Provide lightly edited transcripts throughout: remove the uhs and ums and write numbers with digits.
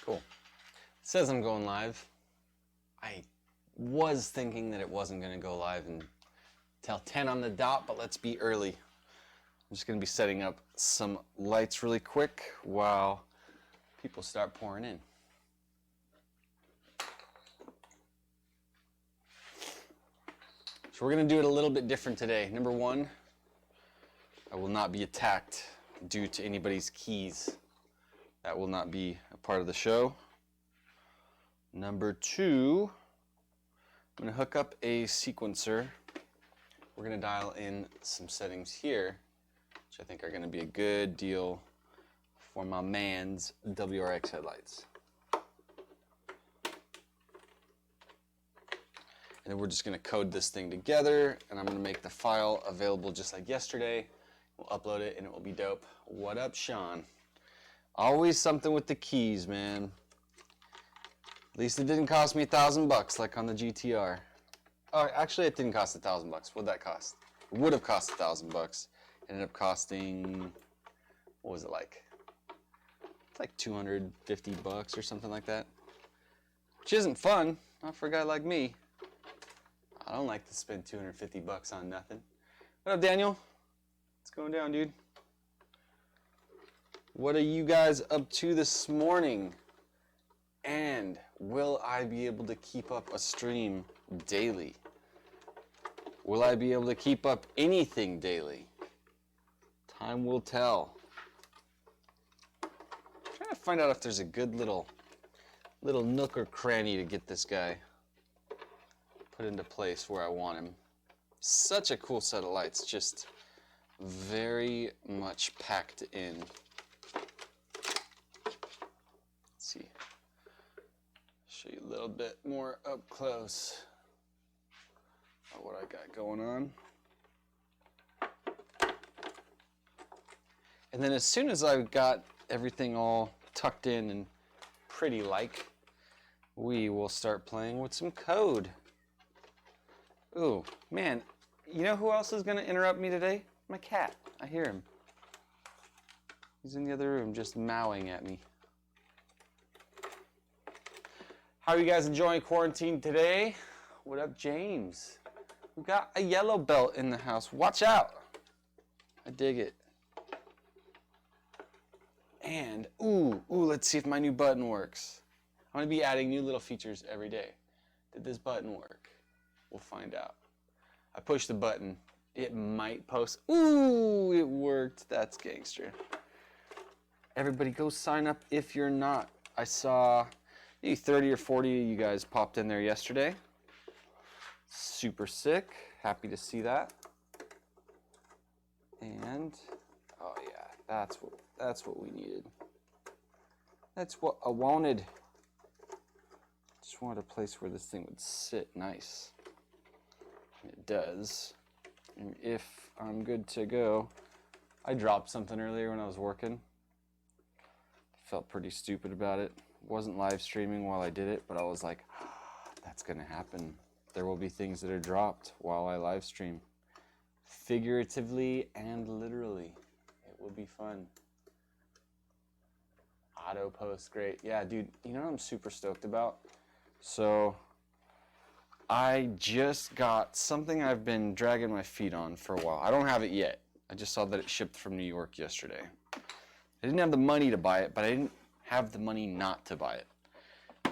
Cool. It says I'm going live. I was thinking that it wasn't going to go live until 10 on the dot, but let's be early. I'm just going to be setting up some lights really quick while people start pouring in. So we're going to do it a little bit different today. Number one, I will not be attacked due to anybody's keys. That will not be a part of the show. Number two, I'm going to hook up a sequencer. We're going to dial in some settings here, which I think are going to be a good deal for my man's WRX headlights. And then we're just going to code this thing together, and I'm going to make the file available just like yesterday. We'll upload it, and it will be dope. What up, Sean? Always something with the keys, man. At least it didn't cost me $1,000 like on the GTR. Oh, actually, it didn't cost $1,000. What'd that cost? It would have cost $1,000. Ended up costing, what was it like? It's like $250 or something like that. Which isn't fun, not for a guy like me. I don't like to spend $250 on nothing. What up, Daniel? What's going down, dude? What are you guys up to this morning? And will I be able to keep up a stream daily? Will I be able to keep up anything daily? Time will tell. I'm trying to find out if there's a good little nook or cranny to get this guy put into place where I want him. Such a cool set of lights, just very much packed in. Let's see. Show you a little bit more up close of what I got going on. And then as soon as I've got everything all tucked in and pretty like, we will start playing with some code. Ooh, man, you know who else is going to interrupt me today? My cat. I hear him. He's in the other room just mowing at me. How are you guys enjoying quarantine today? What up, James? We got a yellow belt in the house. Watch out. I dig it. And, let's see if my new button works. I'm going to be adding new little features every day. Did this button work? We'll find out. I pushed the button. It might post. Ooh, it worked. That's gangster. Everybody go sign up if you're not. I saw maybe 30 or 40 of you guys popped in there yesterday. Super sick. Happy to see that. And, oh yeah, that's what we needed. That's what I wanted. Just wanted a place where this thing would sit nice. And it does. And if I'm good to go, I dropped something earlier when I was working. Felt pretty stupid about it. Wasn't live streaming while I did it, but I was like, that's gonna happen. There will be things that are dropped while I live stream. Figuratively and literally. It will be fun. Auto post, great. Yeah, dude, you know what I'm super stoked about? So, I just got something I've been dragging my feet on for a while. I don't have it yet. I just saw that it shipped from New York yesterday. I didn't have the money to buy it, but I didn't have the money not to buy it.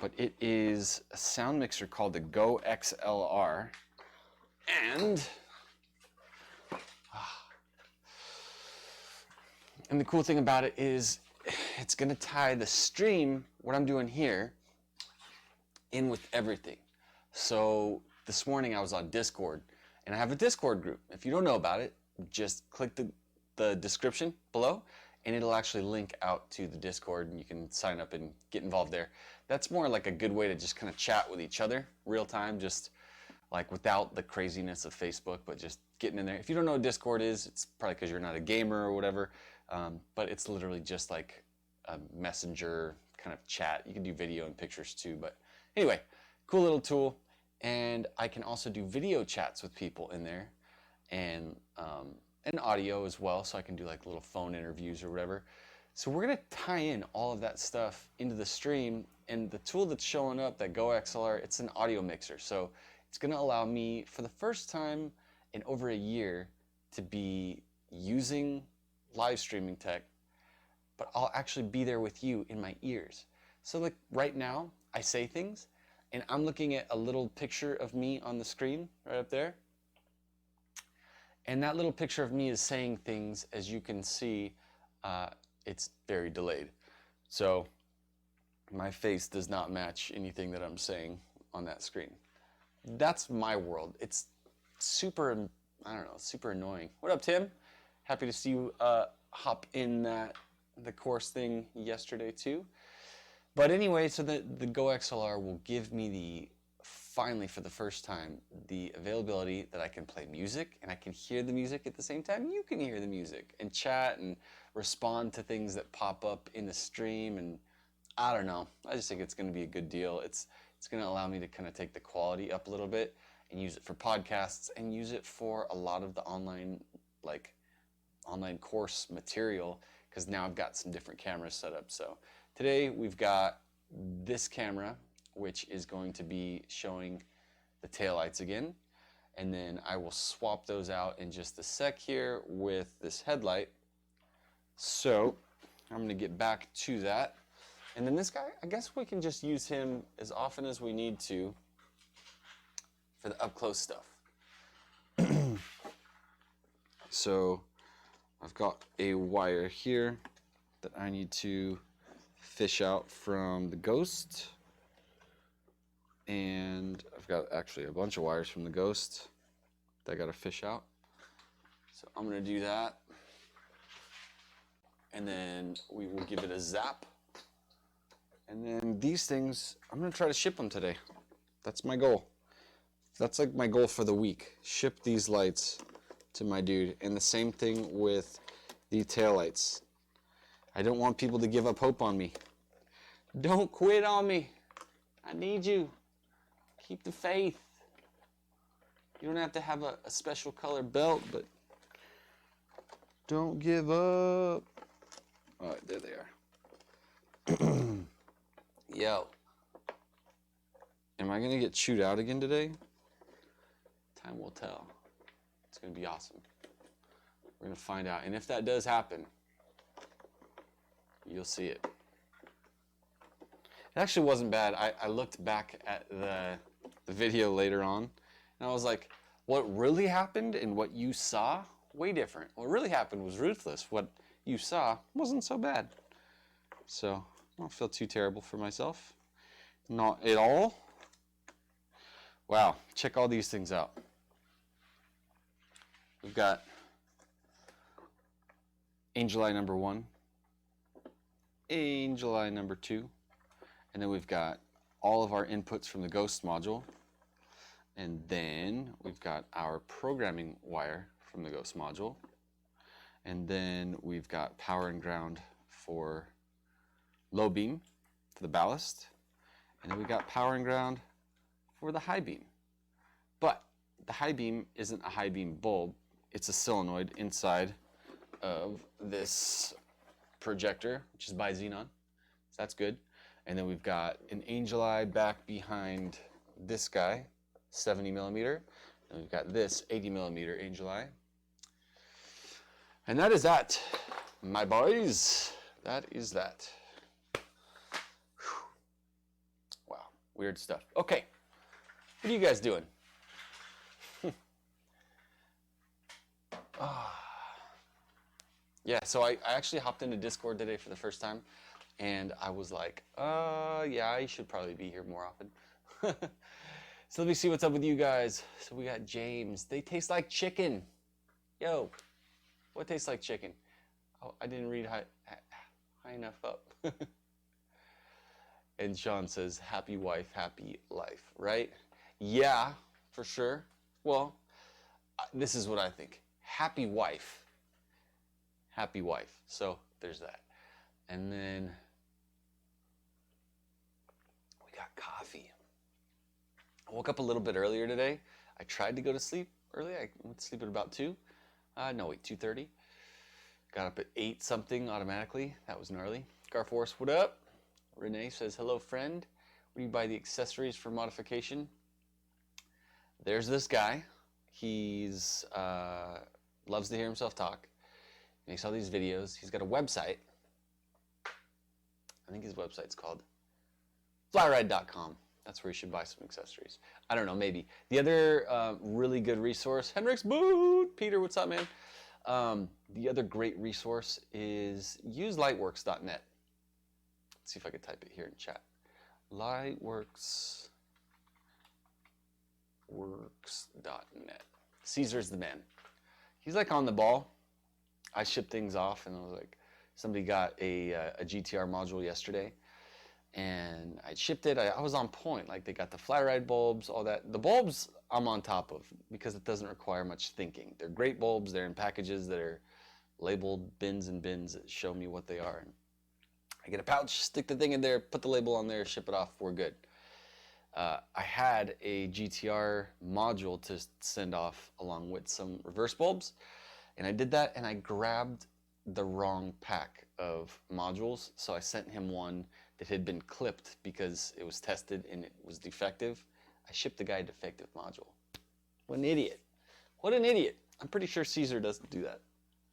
But it is a sound mixer called the Go XLR. And the cool thing about it is it's going to tie the stream, what I'm doing here, in with everything. So this morning I was on Discord, and I have a Discord group. If you don't know about it, just click the description below, and it'll actually link out to the Discord, and you can sign up and get involved there. That's more like a good way to just kind of chat with each other, real time, just like without the craziness of Facebook, but just getting in there. If you don't know what Discord is, it's probably because you're not a gamer or whatever, but it's literally just like a messenger kind of chat. You can do video and pictures too, but anyway, cool little tool. And I can also do video chats with people in there, and audio as well, so I can do like little phone interviews or whatever. So we're gonna tie in all of that stuff into the stream, and the tool that's showing up, that Go XLR, it's an audio mixer. So it's gonna allow me, for the first time in over a year, to be using live streaming tech, but I'll actually be there with you in my ears. So like right now, I say things, and I'm looking at a little picture of me on the screen right up there. And that little picture of me is saying things, as you can see, it's very delayed. So my face does not match anything that I'm saying on that screen. That's my world. It's super, I don't know, super annoying. What up, Tim? Happy to see you hop in the course thing yesterday too. But anyway, so the Go XLR will give me finally for the first time, the availability that I can play music and I can hear the music at the same time. You can hear the music and chat and respond to things that pop up in the stream. And I don't know, I just think it's going to be a good deal. It's going to allow me to kind of take the quality up a little bit and use it for podcasts and use it for a lot of the online course material, because now I've got some different cameras set up. So today we've got this camera, which is going to be showing the taillights again. And then I will swap those out in just a sec here with this headlight. So I'm going to get back to that. And then this guy, I guess we can just use him as often as we need to for the up close stuff. So I've got a wire here that I need to fish out from the Ghost. And I've got actually a bunch of wires from the Ghost that I got to fish out. So I'm going to do that. And then we will give it a zap. And then these things, I'm going to try to ship them today. That's my goal. That's like my goal for the week. Ship these lights to my dude. And the same thing with the taillights. I don't want people to give up hope on me. Don't quit on me. I need you. Keep the faith. You don't have to have a special color belt, but don't give up. All right, there they are. Yo. Am I going to get chewed out again today? Time will tell. It's going to be awesome. We're going to find out. And if that does happen, you'll see it. It actually wasn't bad. I looked back at the video later on, and I was like, what really happened and what you saw, way different. What really happened was ruthless. What you saw wasn't so bad. So I don't feel too terrible for myself. Not at all. Wow, check all these things out. We've got angel eye number 1, angel eye number 2, and then we've got all of our inputs from the Ghost module. And then we've got our programming wire from the Ghost module. And then we've got power and ground for low beam, for the ballast. And then we've got power and ground for the high beam. But the high beam isn't a high beam bulb. It's a solenoid inside of this projector, which is by Xenon. So that's good. And then we've got an angel eye back behind this guy, 70 millimeter. And we've got this 80 millimeter angel eye. And that is that, my boys. That is that. Whew. Wow, weird stuff. Okay, what are you guys doing? Yeah, so I actually hopped into Discord today for the first time, and I was like, yeah, I should probably be here more often. So let me see what's up with you guys. So we got James. They taste like chicken. Yo, what tastes like chicken? Oh, I didn't read high enough up. And Sean says, happy wife, happy life, right? Yeah, for sure. Well, this is what I think. Happy wife. Happy wife. So there's that. And then we got coffee. I woke up a little bit earlier today. I tried to go to sleep early. I went to sleep at about 2. No, wait, 2:30. Got up at 8 something automatically. That was gnarly. Garforce, what up? Renee says, hello friend. Where do you buy the accessories for modification? There's this guy. He's loves to hear himself talk. Makes all these videos. He's got a website. I think his website's called FlyRyde.com. That's where you should buy some accessories. I don't know, maybe. The other really good resource, Henrik's Boot. Peter, what's up, man? The other great resource is use lightworks.net. Let's see if I can type it here in chat. Lightworks.net. Caesar's the man. He's like on the ball. I ship things off, and I was like, somebody got a GTR module yesterday, and I shipped it. I was on point. Like, they got the FlyRyde bulbs, all that. The bulbs I'm on top of because it doesn't require much thinking. They're great bulbs. They're in packages that are labeled bins and bins that show me what they are. And I get a pouch, stick the thing in there, put the label on there, ship it off. We're good. I had a GTR module to send off along with some reverse bulbs, and I did that, and I grabbed the wrong pack of modules, so I sent him one that had been clipped because it was tested and it was defective. I shipped the guy a defective module. What an idiot. What an idiot. I'm pretty sure Caesar doesn't do that.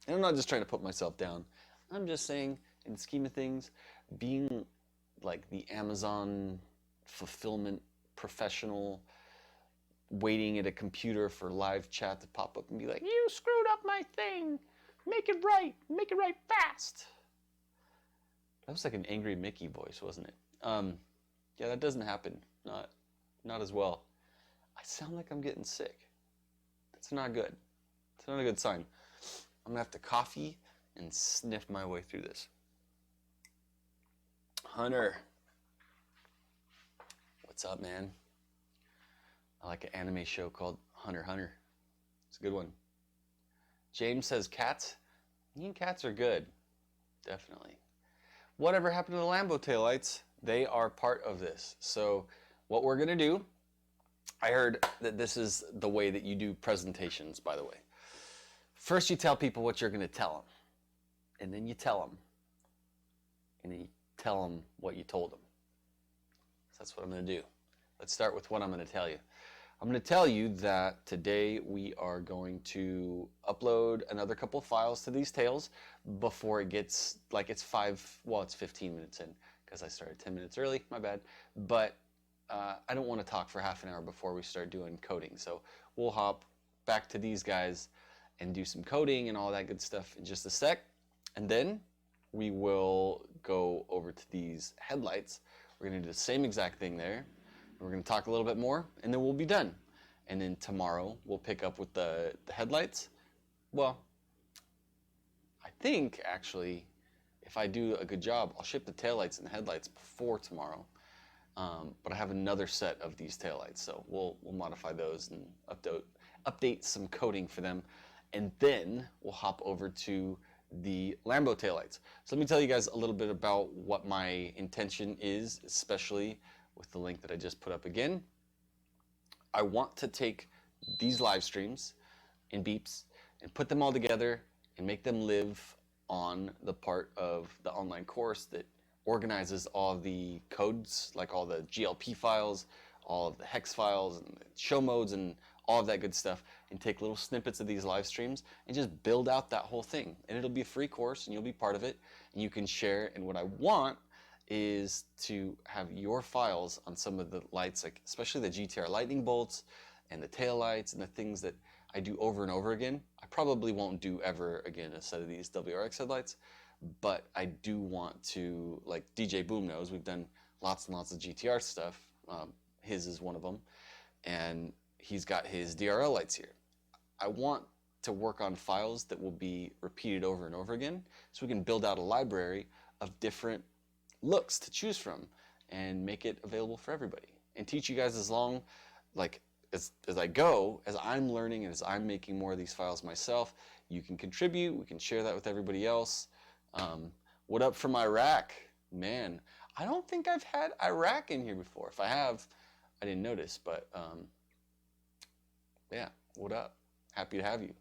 And I'm not just trying to put myself down. I'm just saying, in the scheme of things, being like the Amazon fulfillment professional, waiting at a computer for live chat to pop up and be like, you screwed up my thing. Make it right fast. That was like an angry Mickey voice, wasn't it? Yeah, that doesn't happen. Not as well. I sound like I'm getting sick. That's not good. It's not a good sign. I'm gonna have to coffee and sniff my way through this. Hunter, what's up, man? I like an anime show called Hunter x Hunter. It's a good one. James says cats. Me and cats are good. Definitely. Whatever happened to the Lambo taillights? They are part of this. So what we're going to do, I heard that this is the way that you do presentations, by the way. First you tell people what you're going to tell them. And then you tell them. And then you tell them what you told them. So that's what I'm going to do. Let's start with what I'm going to tell you. I'm going to tell you that today we are going to upload another couple files to these tails before it gets, like it's 15 minutes in because I started 10 minutes early, my bad. But I don't want to talk for half an hour before we start doing coding. So we'll hop back to these guys and do some coding and all that good stuff in just a sec. And then we will go over to these headlights. We're going to do the same exact thing there. We're going to talk a little bit more, and then we'll be done. And then tomorrow, we'll pick up with the headlights. Well, I think, actually, if I do a good job, I'll ship the taillights and the headlights before tomorrow. But I have another set of these taillights, so we'll modify those and update some coding for them. And then we'll hop over to the Lambo taillights. So let me tell you guys a little bit about what my intention is, especially with the link that I just put up again. I want to take these live streams and beeps and put them all together and make them live on the part of the online course that organizes all the codes, like all the GLP files, all of the hex files and the show modes and all of that good stuff, and take little snippets of these live streams and just build out that whole thing. And it'll be a free course and you'll be part of it and you can share. And what I want is to have your files on some of the lights, like especially the GTR lightning bolts and the tail lights and the things that I do over and over again. I probably won't do ever again a set of these WRX headlights, but I do want to, like DJ Boom knows, we've done lots and lots of GTR stuff. His is one of them, and he's got his DRL lights here. I want to work on files that will be repeated over and over again so we can build out a library of different looks to choose from and make it available for everybody and teach you guys as long, like as I go, as I'm learning and as I'm making more of these files myself. You can contribute, we can share that with everybody else. What up from Iraq? Man, I don't think I've had Iraq in here before. If I have, I didn't notice, but yeah, what up? Happy to have you.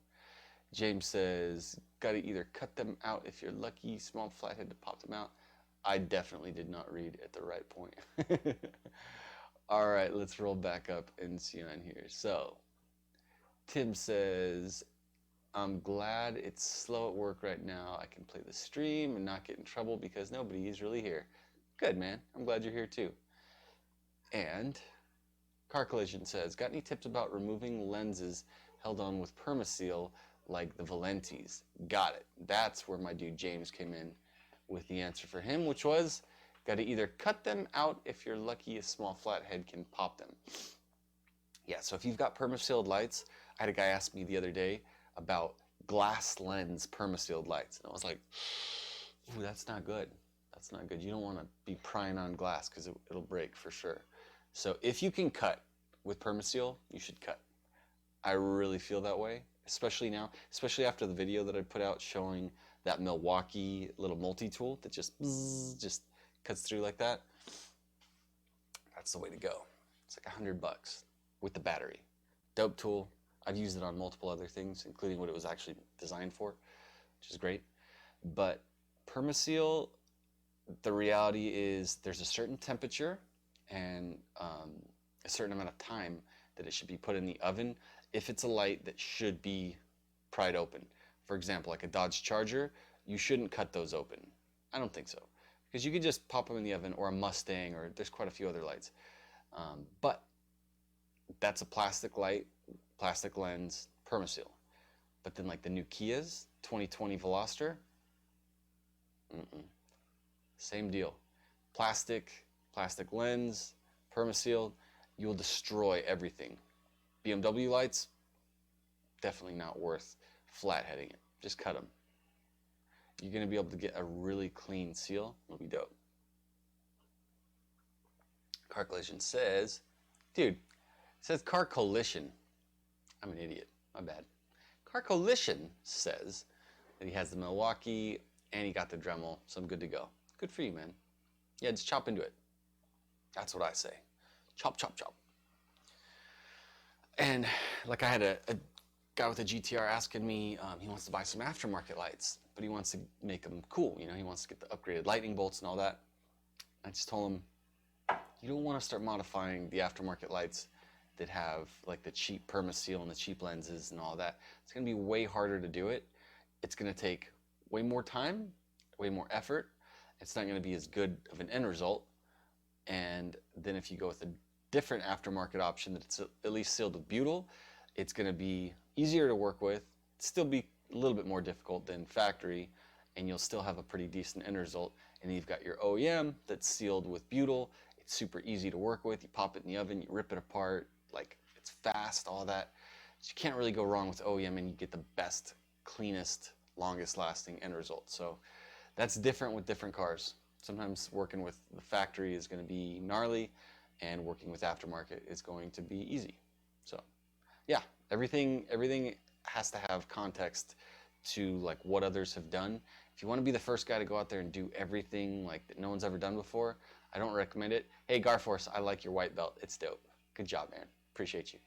James says, gotta either cut them out if you're lucky, small flathead to pop them out. I definitely did not read at the right point. All right, let's roll back up and see on here. So, Tim says, I'm glad it's slow at work right now. I can play the stream and not get in trouble because nobody is really here. Good, man. I'm glad you're here too. And Car Collision says, got any tips about removing lenses held on with permaseal like the Valentis? Got it. That's where my dude James came in with the answer for him, which was, got to either cut them out if you're lucky a small flathead can pop them. Yeah, so if you've got permasealed lights, I had a guy ask me the other day about glass lens permasealed lights. And I was like, ooh, that's not good. That's not good. You don't want to be prying on glass because it'll break for sure. So if you can cut with permaseal, you should cut. I really feel that way, especially now, especially after the video that I put out showing that Milwaukee little multi-tool that just cuts through like that. That's the way to go. It's like $100 with the battery. Dope tool. I've used it on multiple other things, including what it was actually designed for, which is great. But permaseal, the reality is there's a certain temperature and a certain amount of time that it should be put in the oven if it's a light that should be pried open. For example, like a Dodge Charger, you shouldn't cut those open. I don't think so. Because you could just pop them in the oven, or a Mustang, or there's quite a few other lights. But that's a plastic light, plastic lens, permaseal. But then like the new Kias, 2020 Veloster, same deal. Plastic lens, permasealed, you'll destroy everything. BMW lights, definitely not worth flatheading it. Just cut them. You're going to be able to get a really clean seal. It'll be dope. Car Collision says, dude, it says Car Collision. I'm an idiot. My bad. Car Collision says that he has the Milwaukee and he got the Dremel, so I'm good to go. Good for you, man. Yeah, just chop into it. That's what I say. Chop, chop, chop. And like I had a guy with a GTR asking me, he wants to buy some aftermarket lights, but he wants to make them cool. You know, he wants to get the upgraded lightning bolts and all that. I just told him, you don't want to start modifying the aftermarket lights that have like the cheap permaseal and the cheap lenses and all that. It's going to be way harder to do it. It's going to take way more time, way more effort. It's not going to be as good of an end result. And then if you go with a different aftermarket option that's at least sealed with butyl, it's going to be easier to work with, still be a little bit more difficult than factory, and you'll still have a pretty decent end result. And then you've got your OEM that's sealed with butyl. It's super easy to work with. You pop it in the oven, you rip it apart, like it's fast, all that. So you can't really go wrong with OEM, and you get the best, cleanest, longest lasting end result. So that's different with different cars. Sometimes working with the factory is going to be gnarly, and working with aftermarket is going to be easy. So yeah, everything has to have context to like what others have done. If you want to be the first guy to go out there and do everything like that no one's ever done before, I don't recommend it. Hey Garforce, I like your white belt. It's dope. Good job, man. Appreciate you.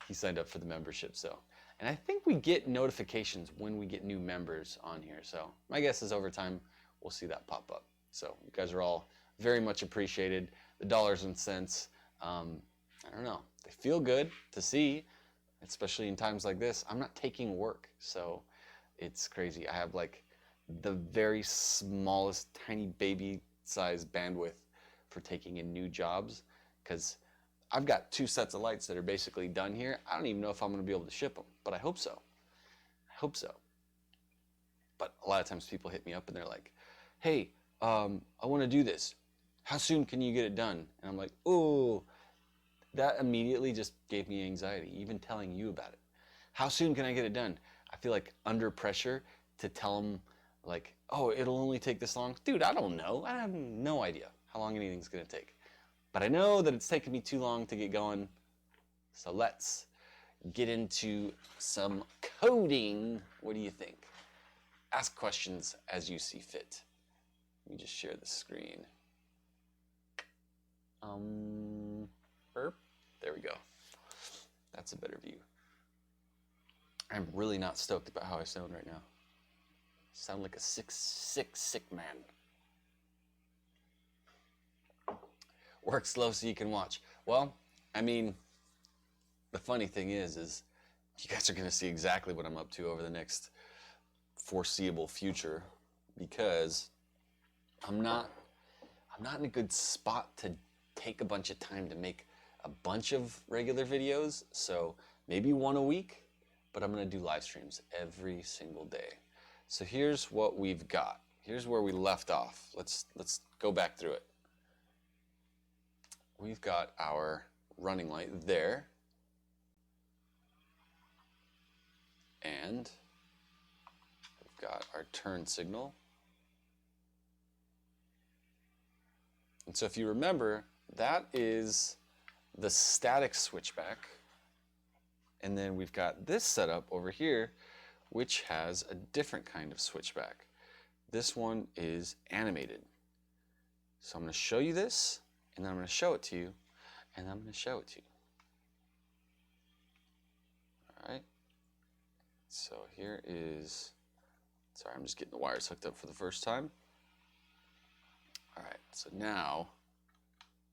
He signed up for the membership, so. And I think we get notifications when we get new members on here. So my guess is over time, we'll see that pop up. So you guys are all very much appreciated. The dollars and cents, I don't know, they feel good to see, especially in times like this. I'm not taking work, so it's crazy. I have like the very smallest, tiny baby size bandwidth for taking in new jobs, because I've got 2 sets of lights that are basically done here. I don't even know if I'm going to be able to ship them, but I hope so. I hope so. But a lot of times people hit me up and they're like, hey, I want to do this. How soon can you get it done? And I'm like, oh, that immediately just gave me anxiety, even telling you about it. How soon can I get it done? I feel like under pressure to tell them like, oh, it'll only take this long. Dude, I don't know. I have no idea how long anything's going to take. But I know that it's taken me too long to get going. So let's get into some coding. What do you think? Ask questions as you see fit. Let me just share the screen. There we go. That's a better view. I'm really not stoked about how I sound right now. Sound like a sick man. Work slow so you can watch. Well, I mean, the funny thing is you guys are going to see exactly what I'm up to over the next foreseeable future, because I'm not in a good spot to take a bunch of time to make a bunch of regular videos. So maybe one a week, but I'm going to do live streams every single day. So here's what we've got. Here's where we left off. Let's go back through it. We've got our running light there. And we've got our turn signal. And so if you remember, that is the static switchback. And then we've got this setup over here, which has a different kind of switchback. This one is animated. So I'm going to show you this, and then I'm going to show it to you, and then I'm going to show it to you. All right. So here is, sorry, I'm just getting the wires hooked up for the first time. All right, so now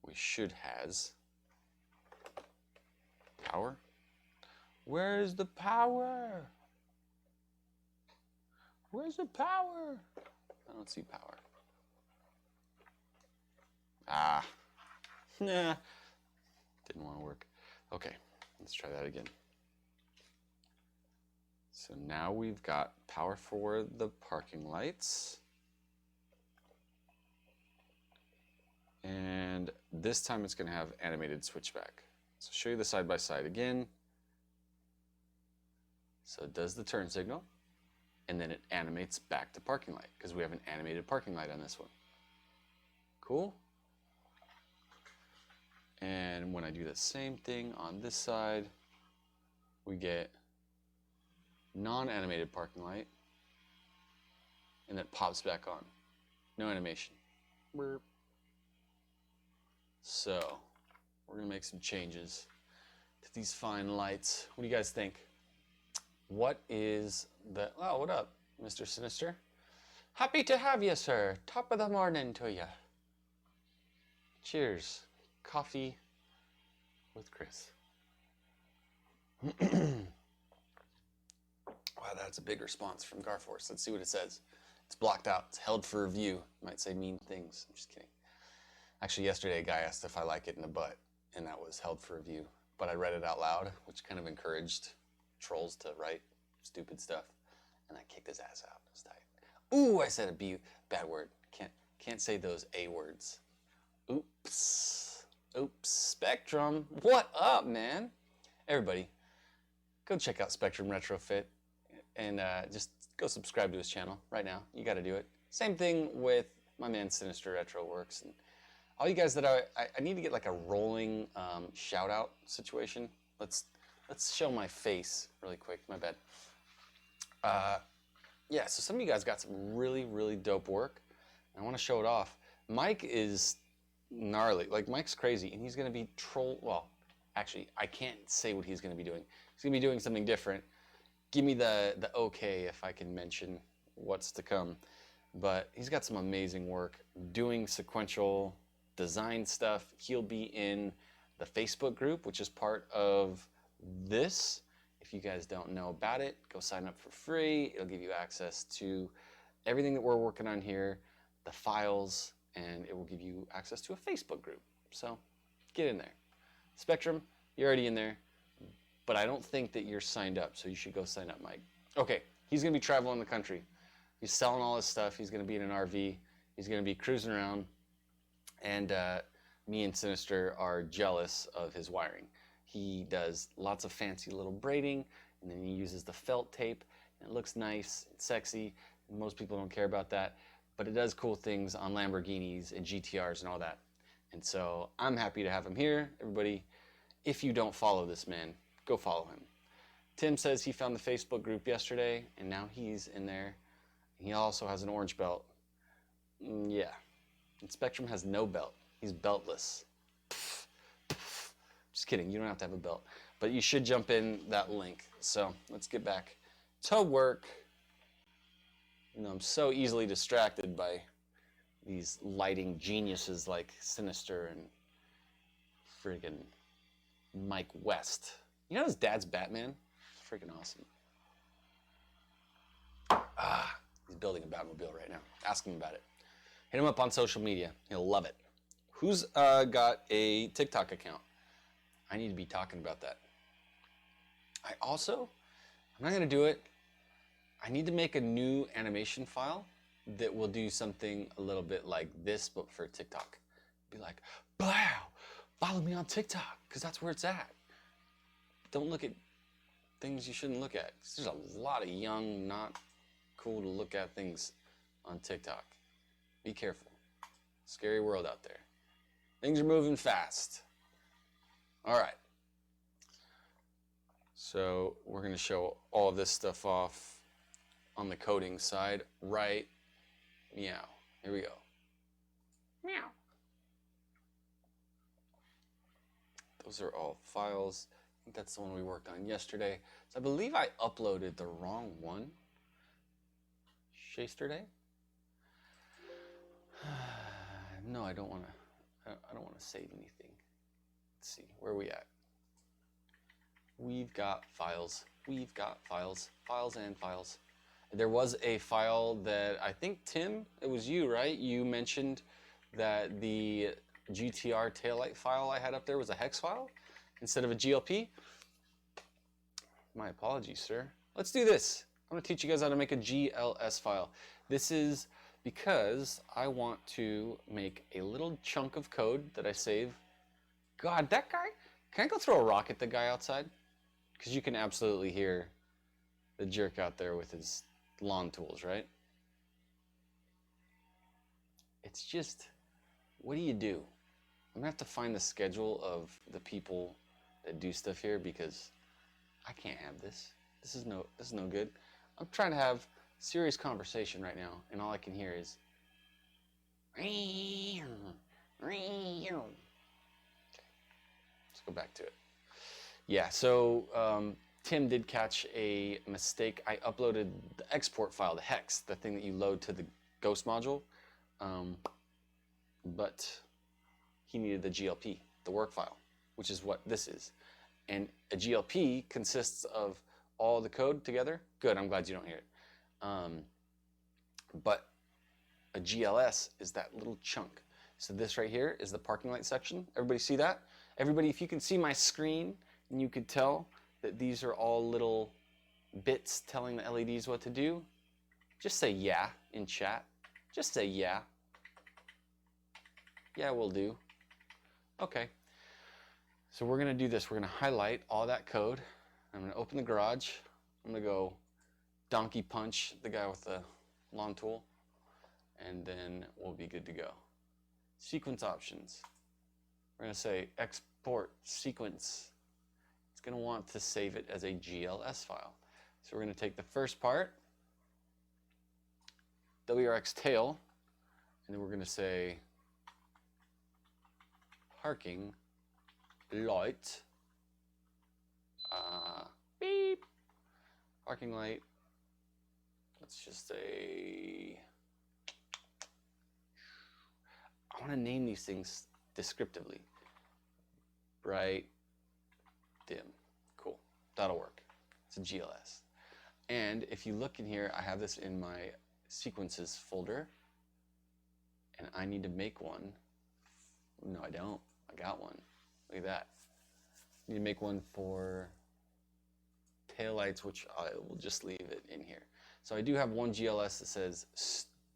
we should has power. Where's the power? Where's the power? I don't see power. Ah, nah, didn't want to work. Okay, let's try that again. So now we've got power for the parking lights. And this time it's going to have animated switchback. So I'll show you the side by side again. So it does the turn signal, and then it animates back to parking light, because we have an animated parking light on this one. Cool? And when I do the same thing on this side, we get non-animated parking light, and it pops back on. No animation. Burp. So we're going to make some changes to these fine lights. What do you guys think? What is the... Oh, what up, Mr. Sinister? Happy to have you, sir. Top of the morning to you. Cheers. Coffee with Chris. Wow, that's a big response from Garforce. Let's see what it says. It's blocked out. It's held for review. It might say mean things. I'm just kidding. Actually, yesterday a guy asked if I like it in the butt, and that was held for review. But I read it out loud, which kind of encouraged trolls to write stupid stuff, and I kicked his ass out. It was tight. Ooh, I said a bad word. Can't say those A words. Oops. Oops. Spectrum. What up, man? Everybody, go check out Spectrum Retrofit, and just go subscribe to his channel right now. You got to do it. Same thing with my man Sinister Retro Works, and all you guys that I need to get like a rolling shout out situation. Let's show my face really quick. My bad. Yeah, so some of you guys got some really dope work, and I want to show it off. Mike is gnarly. Like, Mike's crazy, and he's gonna be well, actually, I can't say what he's gonna be doing. He's gonna be doing something different. Give me the okay if I can mention what's to come. But he's got some amazing work doing sequential design stuff. He'll be in the Facebook group, which is part of this. If you guys don't know about it, go sign up for free. It'll give you access to everything that we're working on here, the files, and it will give you access to a Facebook group. So get in there. Spectrum, you're already in there, but I don't think that you're signed up, so you should go sign up, Mike. Okay, he's gonna be traveling the country. He's selling all his stuff. He's gonna be in an RV. He's gonna be cruising around, and me and Sinister are jealous of his wiring. He does lots of fancy little braiding, and then he uses the felt tape, and it looks nice and sexy. Most people don't care about that, but it does cool things on Lamborghinis and GTRs and all that. And so I'm happy to have him here. Everybody, if you don't follow this man, go follow him. Tim says he found the Facebook group yesterday, and now he's in there. He also has an orange belt. Yeah. And Spectrum has no belt. He's beltless. Just kidding, you don't have to have a belt. but you should jump in that link. So let's get back to work. You know, I'm so easily distracted by these lighting geniuses like Sinister and friggin' Mike West. You know his dad's Batman? It's freaking awesome. He's building a Batmobile right now. Ask him about it. Hit him up on social media. He'll love it. Who's got a TikTok account? I need to be talking about that. I'm not going to do it. I need to make a new animation file that will do something a little bit like this, but for TikTok. Be like, wow, follow me on TikTok, because that's where it's at. Don't look at things you shouldn't look at. There's a lot of young, not cool to look at things on TikTok. Be careful. Scary world out there. Things are moving fast. All right. So we're going to show all of this stuff off on the coding side. Right. Meow. Here we go. Meow. Those are all files. I think that's the one we worked on yesterday. So I believe I uploaded the wrong one. Yesterday? No, I don't want to save anything. Let's see, where are we at? We've got files. We've got files. Files and files. There was a file that I think, Tim, it was you, right? You mentioned that the GTR taillight file I had up there was a hex file instead of a GLP. My apologies, sir. Let's do this. I'm going to teach you guys how to make a GLS file. This is because I want to make a little chunk of code that I save. God, that guy, can I go throw a rock at the guy outside? Because you can absolutely hear the jerk out there with his lawn tools, right? It's just, what do you do? I'm gonna have to find the schedule of the people that do stuff here because I can't have this. This is no good. I'm trying to have serious conversation right now, and all I can hear is okay, let's go back to it. Yeah, so Tim did catch a mistake. I uploaded the export file, the hex, the thing that you load to the Ghost module, but he needed the GLP, the work file, which is what this is. And a GLP consists of all the code together. Good, I'm glad you don't hear it. But a GLS is that little chunk. So this right here is the parking light section. Everybody see that? Everybody, if you can see my screen and you could tell that these are all little bits telling the LEDs what to do, just say yeah in chat. Just say yeah. Yeah, we'll do. Okay. So we're going to do this. We're going to highlight all that code. I'm going to open the garage. I'm going to go donkey punch the guy with the lawn tool, and then we'll be good to go. Sequence options. We're going to say export sequence. It's going to want to save it as a GLS file. So we're going to take the first part, WRX tail, and then we're going to say parking light, beep, parking light. Let's just say, I want to name these things descriptively. Bright, dim. Cool. That'll work. It's a GLS. And if you look in here, I have this in my sequences folder, and I need to make one. No, I don't. I got one. Look at that. I need to make one for taillights, which I will just leave it in here. So I do have one GLS that says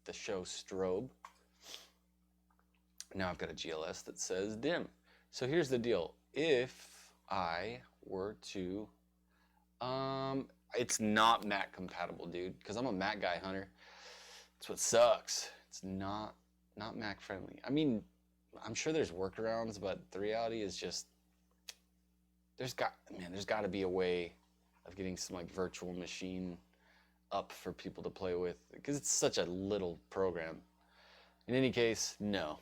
the show strobe. Now I've got a GLS that says dim. So here's the deal. If I were to, it's not Mac compatible, dude, because I'm a Mac guy, Hunter. That's what sucks. It's not Mac friendly. I mean, I'm sure there's workarounds, but the reality is just, there's got to be a way of getting some like virtual machine up for people to play with, because it's such a little program. In any case, no.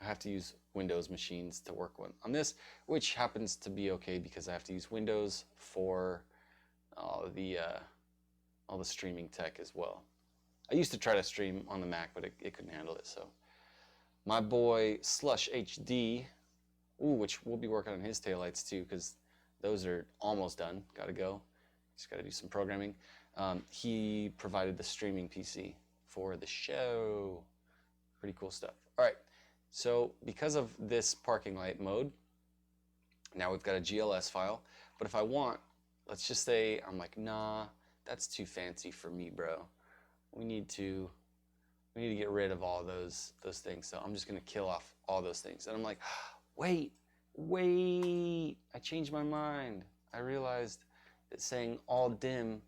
I have to use Windows machines to work on this, which happens to be okay because I have to use Windows for all the streaming tech as well. I used to try to stream on the Mac, but it couldn't handle it. So my boy Slush HD, which we'll be working on his taillights too, because those are almost done. Got to go. Just got to do some programming. He provided the streaming PC for the show. Pretty cool stuff. All right. So because of this parking light mode, now we've got a GLS file. But if I want, let's just say I'm like, nah, that's too fancy for me, bro. We need to get rid of all those things. So I'm just gonna kill off all those things. And I'm like, wait, I changed my mind. I realized that saying all dim,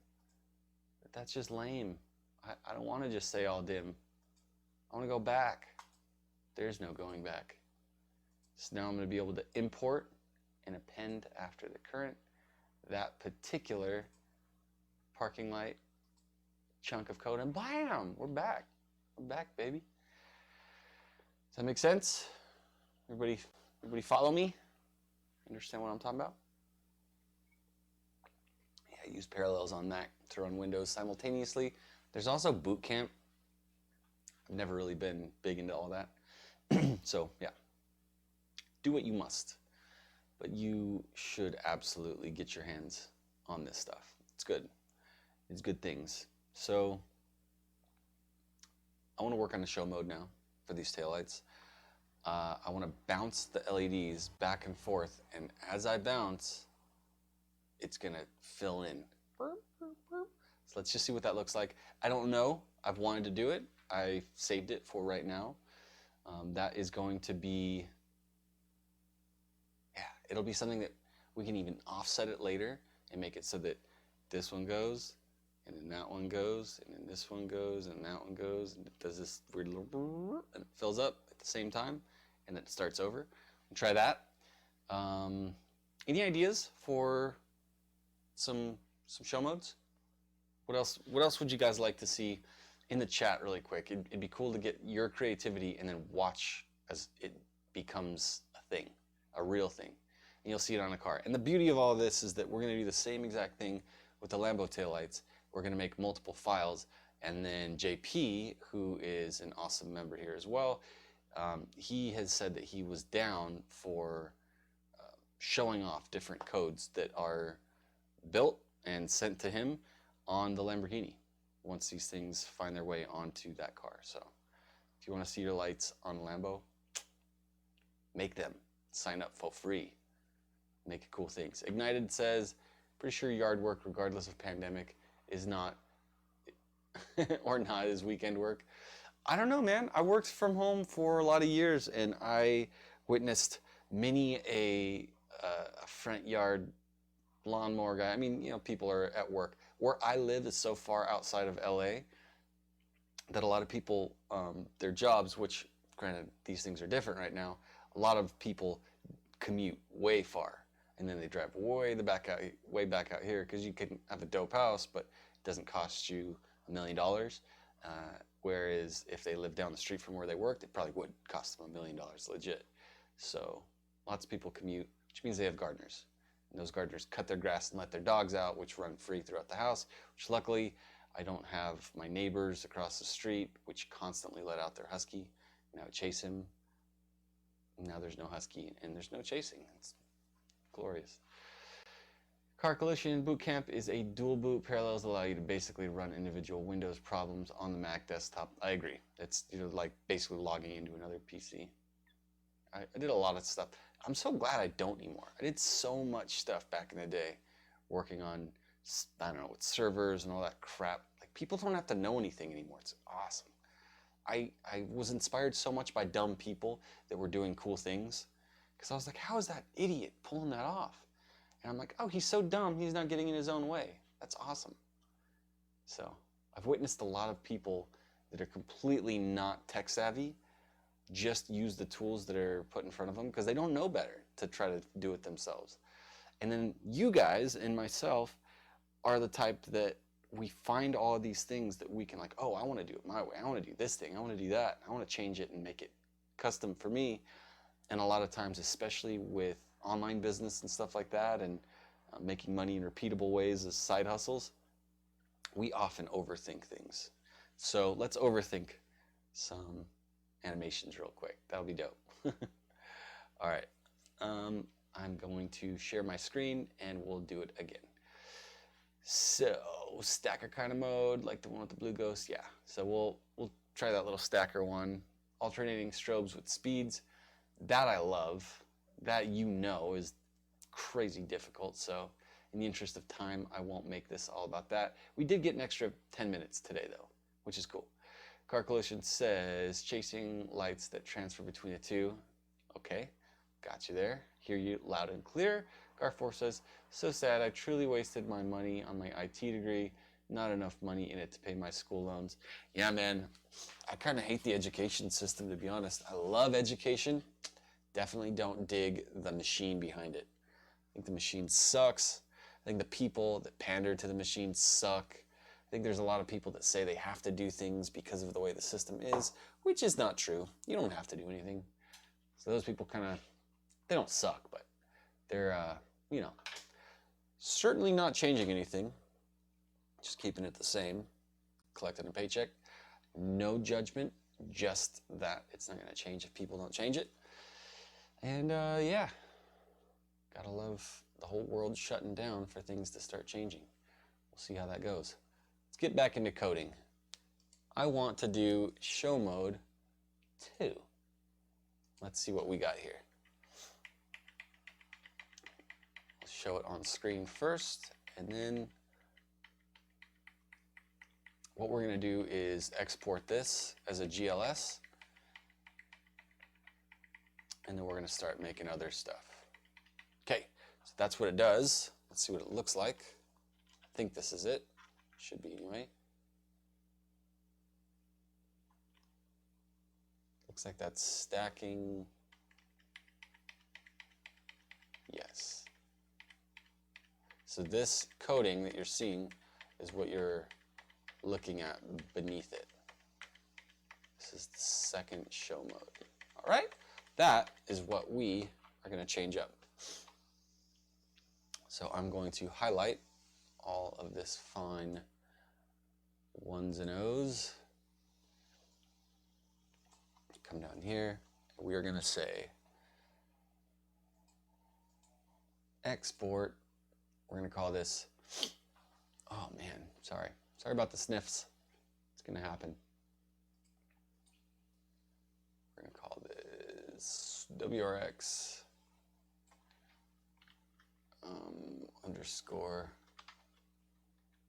that's just lame. I don't want to just say all dim. I want to go back. There's no going back. So now I'm going to be able to import and append after the current that particular parking light chunk of code, and bam, we're back. We're back, baby. Does that make sense? Everybody follow me? Understand what I'm talking about? Yeah, use Parallels on Mac to run Windows simultaneously. There's also Boot Camp. I've never really been big into all that. So, yeah. Do what you must. But you should absolutely get your hands on this stuff. It's good. It's good things. So, I want to work on the show mode now for these taillights. I want to bounce the LEDs back and forth, and as I bounce, it's going to fill in. So let's just see what that looks like. I don't know. I've wanted to do it. I saved it for right now. That is going to be, yeah, it'll be something that we can even offset it later and make it so that this one goes, and then that one goes, and then this one goes, and that one goes, and it does this weird little, and it fills up at the same time, and then it starts over. We'll try that. Any ideas for some show modes? What else would you guys like to see in the chat really quick? It'd be cool to get your creativity and then watch as it becomes a thing, a real thing. And you'll see it on a car. And the beauty of all this is that we're going to do the same exact thing with the Lambo taillights. We're going to make multiple files, and then JP, who is an awesome member here as well, he has said that he was down for showing off different codes that are built and sent to him on the Lamborghini once these things find their way onto that car. So if you want to see your lights on Lambo, make them. Sign up for free. Make cool things. Ignited says, pretty sure yard work, regardless of pandemic, is not or not is weekend work. I don't know, man. I worked from home for a lot of years, and I witnessed many a front yard lawnmower guy. I mean, you know, people are at work. Where I live is so far outside of LA that a lot of people, their jobs, which granted these things are different right now, a lot of people commute way far, and then they drive way back out here because you can have a dope house, but it doesn't cost you $1 million. Whereas if they live down the street from where they worked, it probably would cost them $1 million legit. So lots of people commute, which means they have gardeners. And those gardeners cut their grass and let their dogs out, which run free throughout the house, which luckily I don't have my neighbors across the street, which constantly let out their husky. And I would chase him. Now there's no husky and there's no chasing. It's glorious. Car Collision Boot Camp is a dual boot. Parallels allow you to basically run individual Windows problems on the Mac desktop. I agree. It's, you know, like basically logging into another PC. I did a lot of stuff. I'm so glad I don't anymore. I did so much stuff back in the day working on, I don't know, with servers and all that crap. Like, people don't have to know anything anymore. It's awesome. I was inspired so much by dumb people that were doing cool things, because I was like, how is that idiot pulling that off? And I'm like, oh, he's so dumb, he's not getting in his own way. That's awesome. So I've witnessed a lot of people that are completely not tech savvy just use the tools that are put in front of them because they don't know better to try to do it themselves. And then you guys and myself are the type that we find all of these things that we can, like, oh, I want to do it my way. I want to do this thing. I want to do that. I want to change it and make it custom for me. And a lot of times, especially with online business and stuff like that, and making money in repeatable ways as side hustles, we often overthink things. So let's overthink some animations real quick. That'll be dope. All right. I'm going to share my screen and we'll do it again. So stacker kind of mode, like the one with the blue ghost. Yeah. So we'll try that little stacker one. Alternating strobes with speeds. That I love. That is crazy difficult. So in the interest of time, I won't make this all about that. We did get an extra 10 minutes today though, which is cool. Car Collision says chasing lights that transfer between the two. Okay, got you there. Hear you loud and clear. Gar4 says, so sad, I truly wasted my money on my IT degree. Not enough money in it to pay my school loans. Yeah, man, I kind of hate the education system, to be honest. I love education. Definitely don't dig the machine behind it. I think the machine sucks. I think the people that pander to the machine suck. I think there's a lot of people that say they have to do things because of the way the system is, which is not true. You don't have to do anything. So those people they don't suck, but they're, certainly not changing anything. Just keeping it the same, collecting a paycheck. No judgment, just that it's not going to change if people don't change it. And yeah, gotta love the whole world shutting down for things to start changing. We'll see how that goes. Let's get back into coding. I want to do show mode 2. Let's see what we got here. Let's show it on screen first, and then what we're going to do is export this as a GLS, and then we're going to start making other stuff. Okay, so that's what it does. Let's see what it looks like. I think this is it. Should be anyway. Looks like that's stacking. Yes. So this coding that you're seeing is what you're looking at beneath it. This is the second show mode. All right, that is what we are going to change up. So I'm going to highlight all of this fine ones and O's. Come down here. We are going to say export. We're going to call this, oh man, sorry about the sniffs. It's going to happen. We're going to call this WRX underscore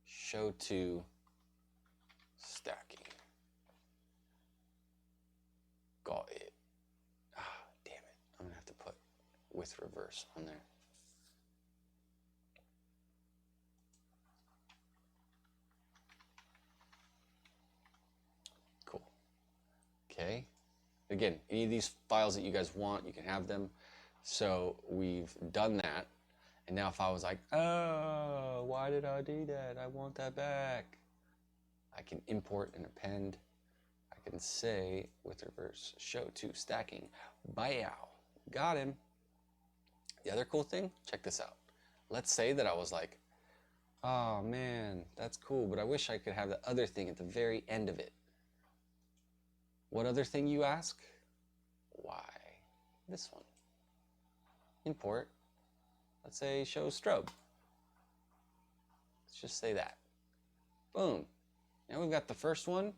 show to stacking. Got it. Ah, damn it. I'm gonna have to put with reverse on there. Cool. Okay. Again, any of these files that you guys want, you can have them. So we've done that. And now if I was like, oh, why did I do that? I want that back. I can import and append. I can say with reverse show to stacking. Byow. Got him. The other cool thing, check this out. Let's say that I was like, oh man, that's cool, but I wish I could have the other thing at the very end of it. What other thing, you ask? Why? This one. Import. Let's say show strobe. Let's just say that. Boom. Now we've got the first one,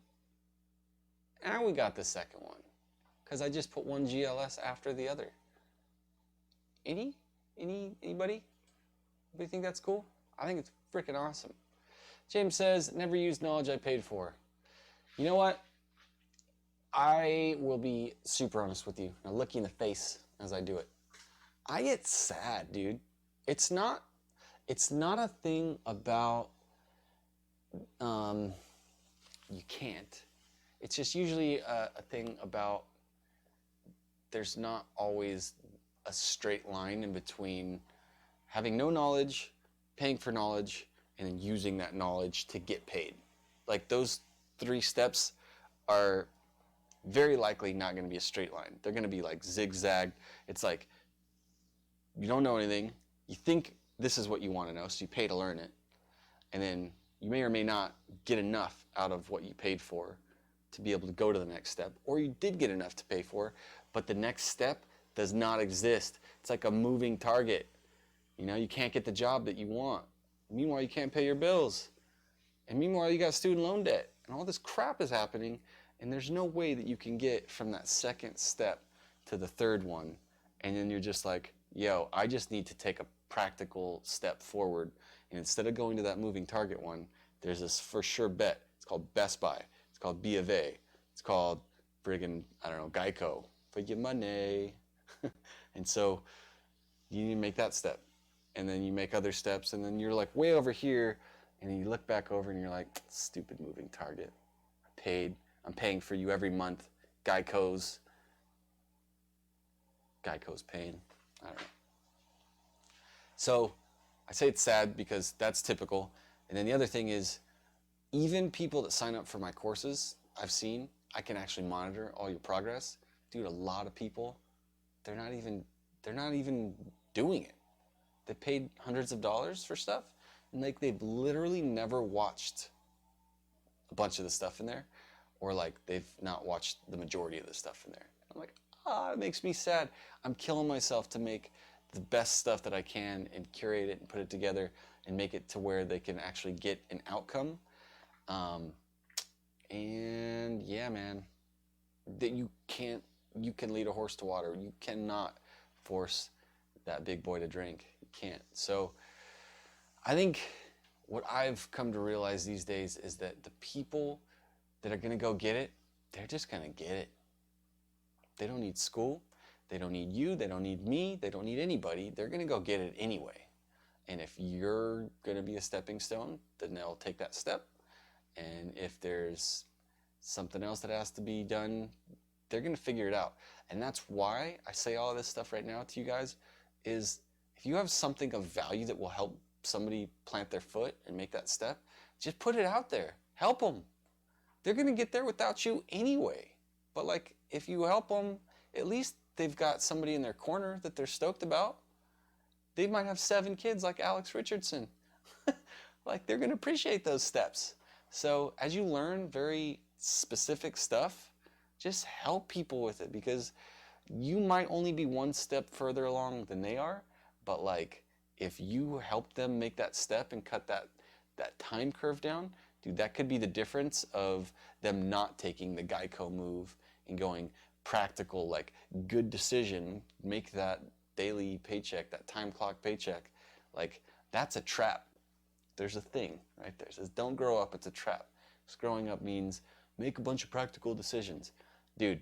and we got the second one, because I just put one GLS after the other. Anybody? Anybody think that's cool? I think it's freaking awesome. James says, never used knowledge I paid for. You know what? I will be super honest with you. Now look you in the face as I do it. I get sad, dude. It's not a thing about you can't. It's just usually a thing about there's not always a straight line in between having no knowledge, paying for knowledge, and then using that knowledge to get paid. Like those 3 steps are very likely not going to be a straight line. They're going to be like zigzag. It's like you don't know anything. You think this is what you want to know, so you pay to learn it. And then you may or may not get enough out of what you paid for to be able to go to the next step. Or you did get enough to pay for, but the next step does not exist. It's like a moving target. You know, you can't get the job that you want. Meanwhile, you can't pay your bills. And meanwhile, you got student loan debt. And all this crap is happening. And there's no way that you can get from that second step to the third one. And then you're just like, yo, I just need to take a practical step forward. And instead of going to that moving target one, there's this for sure bet. It's called Best Buy. It's called B of A. It's called friggin', I don't know, Geico. For your money. And so you need to make that step. And then you make other steps. And then you're like way over here. And then you look back over and you're like, stupid moving target. I'm paying for you every month. Geico's paying. I don't know. So I say it's sad because that's typical. And then the other thing is, even people that sign up for my courses, I've seen, I can actually monitor all your progress. Dude, a lot of people, they're not even doing it. They paid hundreds of dollars for stuff, and like they've literally never watched a bunch of the stuff in there, or like they've not watched the majority of the stuff in there. I'm like, it makes me sad. I'm killing myself to make the best stuff that I can and curate it and put it together and make it to where they can actually get an outcome. And yeah, man, that you can lead a horse to water. You cannot force that big boy to drink. You can't. So I think what I've come to realize these days is that the people that are going to go get it, they're just going to get it. They don't need school. They don't need you. They don't need me. They don't need anybody. They're going to go get it anyway. And if you're going to be a stepping stone, then they'll take that step. And if there's something else that has to be done, they're going to figure it out. And that's why I say all of this stuff right now to you guys is if you have something of value that will help somebody plant their foot and make that step, just put it out there. Help them. They're going to get there without you anyway. But like if you help them, at least they've got somebody in their corner that they're stoked about. They might have 7 kids like Alex Richardson. Like they're going to appreciate those steps. So as you learn very specific stuff, just help people with it, because you might only be one step further along than they are, but like if you help them make that step and cut that time curve down, dude, that could be the difference of them not taking the Geico move and going practical, like good decision, make that daily paycheck, that time clock paycheck. Like that's a trap. There's a thing right there. It says don't grow up, it's a trap. Because growing up means make a bunch of practical decisions. Dude,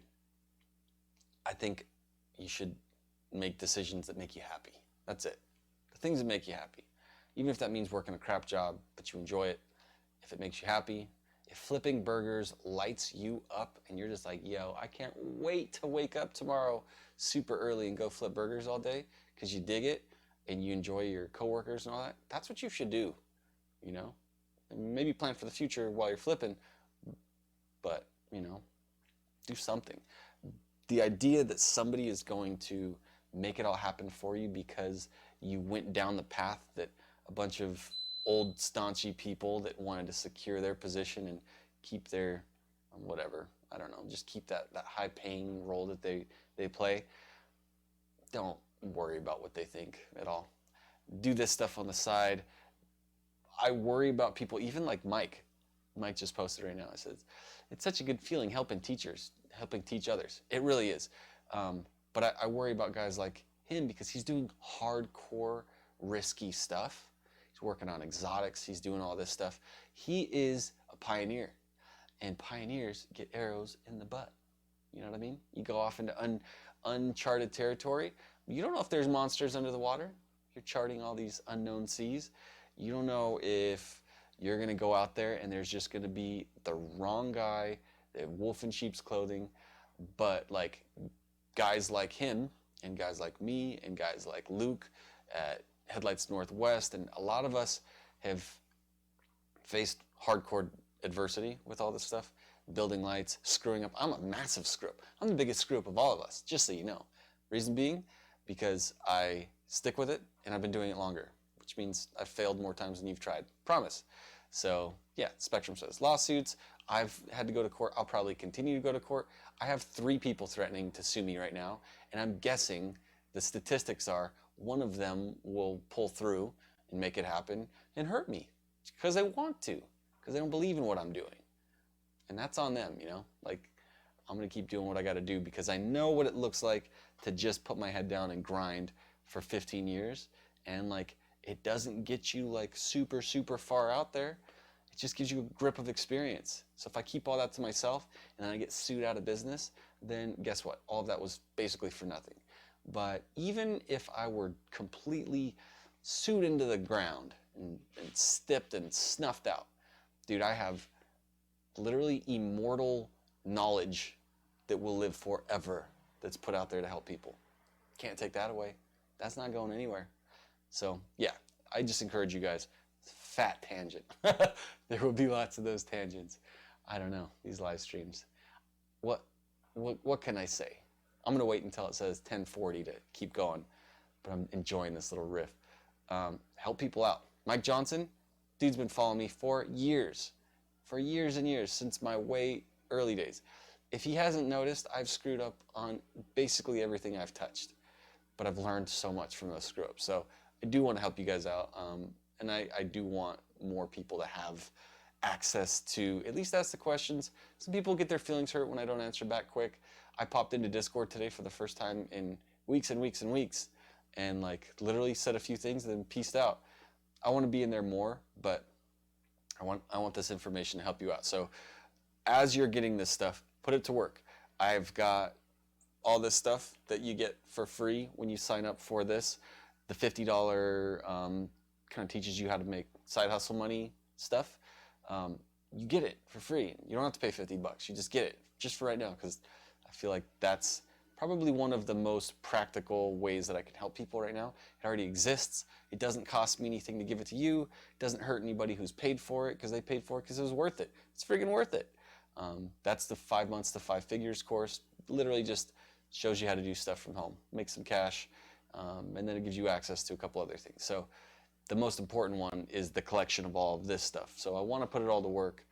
I think you should make decisions that make you happy. That's it. The things that make you happy. Even if that means working a crap job, but you enjoy it. If it makes you happy. If flipping burgers lights you up and you're just like, yo, I can't wait to wake up tomorrow super early and go flip burgers all day because you dig it and you enjoy your coworkers and all that, that's what you should do, you know? And maybe plan for the future while you're flipping, but, you know, do something. The idea that somebody is going to make it all happen for you because you went down the path that a bunch of old staunchy people that wanted to secure their position and keep their whatever, I don't know, just keep that high paying role that they play. Don't worry about what they think at all. Do this stuff on the side. I worry about people, even like Mike. Mike just posted right now. I said, it's such a good feeling helping teachers, helping teach others. It really is. But I worry about guys like him because he's doing hardcore, risky stuff. He's working on exotics. He's doing all this stuff. He is a pioneer. And pioneers get arrows in the butt. You know what I mean? You go off into uncharted territory. You don't know if there's monsters under the water. You're charting all these unknown seas. You don't know if you're going to go out there and there's just going to be the wrong guy, the wolf in sheep's clothing. But like guys like him and guys like me and guys like Luke at Headlights Northwest, and a lot of us have faced hardcore adversity with all this stuff. building lights, screwing up. I'm a massive screw up. I'm the biggest screw up of all of us, just so you know. Reason being, because I stick with it and I've been doing it longer, which means I've failed more times than you've tried. Promise. So yeah, Spectrum says lawsuits. I've had to go to court. I'll probably continue to go to court. I have 3 people threatening to sue me right now, and I'm guessing the statistics are one of them will pull through and make it happen and hurt me because they want to, because they don't believe in what I'm doing. And that's on them, you know? Like, I'm going to keep doing what I got to do because I know what it looks like to just put my head down and grind for 15 years. And like, it doesn't get you like super, super far out there. It just gives you a grip of experience. So if I keep all that to myself and then I get sued out of business, then guess what? All of that was basically for nothing. But even if I were completely sued into the ground and stipped and snuffed out, dude, I have literally immortal knowledge that will live forever that's put out there to help people. Can't take that away. That's not going anywhere. So yeah, I just encourage you guys. Fat tangent. There will be lots of those tangents. I don't know, these live streams. What can I say? I'm gonna wait until it says 10:40 to keep going, but I'm enjoying this little riff. Help people out. Mike Johnson, dude's been following me for years and years, since my way early days. If he hasn't noticed, I've screwed up on basically everything I've touched, but I've learned so much from those screw ups. So I do want to help you guys out, and I do want more people to have access to at least ask the questions. Some people get their feelings hurt when I don't answer back quick. I popped into Discord today for the first time in weeks and weeks and weeks, and like literally said a few things and then peaced out. I want to be in there more, but I want this information to help you out. So as you're getting this stuff, put it to work. I've got all this stuff that you get for free when you sign up for this. The $50 kind of teaches you how to make side hustle money stuff. You get it for free. You don't have to pay $50. You just get it just for right now, because I feel like that's probably one of the most practical ways that I can help people right now. It already exists. It doesn't cost me anything to give it to you. It doesn't hurt anybody who's paid for it because they paid for it because it was worth it. It's friggin' worth it. That's the 5 months to 5 figures course. Literally just shows you how to do stuff from home, make some cash, and then it gives you access to a couple other things. So the most important one is the collection of all of this stuff. So I want to put it all to work.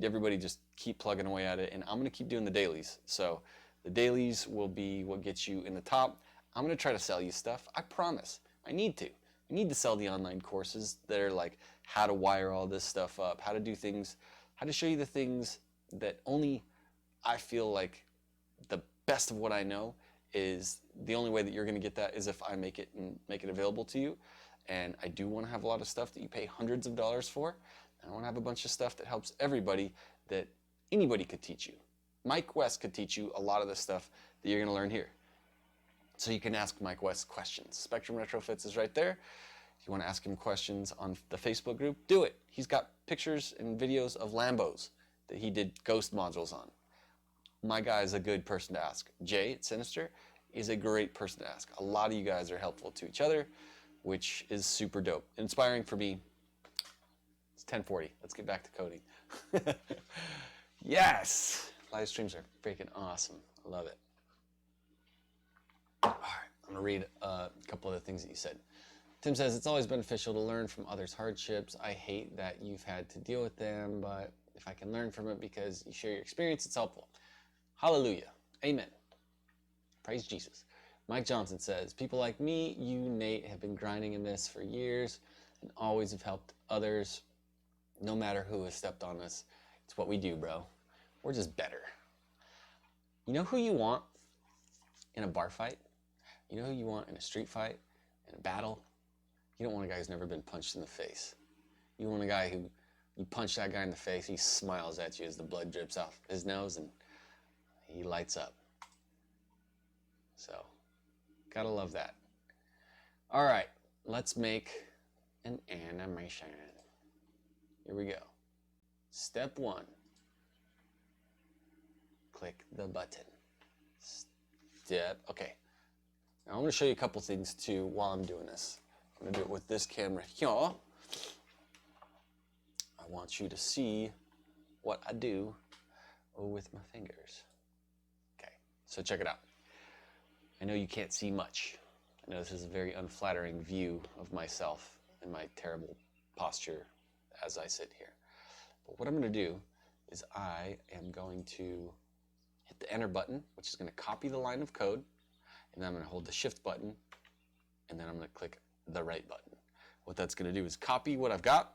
Everybody just keep plugging away at it, and I'm going to keep doing the dailies. So the dailies will be what gets you in the top. I'm going to try to sell you stuff. I promise. I need to. I need to sell the online courses that are like how to wire all this stuff up, how to do things, how to show you the things that only I feel like the best of what I know is the only way that you're going to get that is if I make it and make it available to you. And I do want to have a lot of stuff that you pay hundreds of dollars for. And I want to have a bunch of stuff that helps everybody that anybody could teach you. Mike West could teach you a lot of the stuff that you're going to learn here. So you can ask Mike West questions. Spectrum Retrofits is right there. If you want to ask him questions on the Facebook group, do it. He's got pictures and videos of Lambos that he did ghost modules on. My guy is a good person to ask. Jay at Sinister is a great person to ask. A lot of you guys are helpful to each other, which is super dope. Inspiring for me. It's 10:40. Let's get back to coding. Yes! Live streams are freaking awesome. I love it. All right, I'm gonna read a couple of the things that you said. Tim says, it's always beneficial to learn from others' hardships. I hate that you've had to deal with them, but if I can learn from it because you share your experience, it's helpful. Hallelujah. Amen. Praise Jesus. Mike Johnson says, people like me, you, Nate, have been grinding in this for years and always have helped others, no matter who has stepped on us. It's what we do, bro. We're just better. You know who you want in a bar fight? You know who you want in a street fight, in a battle? You don't want a guy who's never been punched in the face. You want a guy who, you punch that guy in the face, he smiles at you as the blood drips off his nose and he lights up. So, gotta love that. All right, let's make an animation. Here we go. Step 1. Click the button. Okay. Now I'm gonna show you a couple things too while I'm doing this. I'm gonna do it with this camera here. I want you to see what I do with my fingers. Okay, so check it out. I know you can't see much. I know this is a very unflattering view of myself and my terrible posture as I sit here. But what I'm going to do is I am going to hit the enter button, which is going to copy the line of code, and then I'm going to hold the shift button, and then I'm going to click the right button. What that's going to do is copy what I've got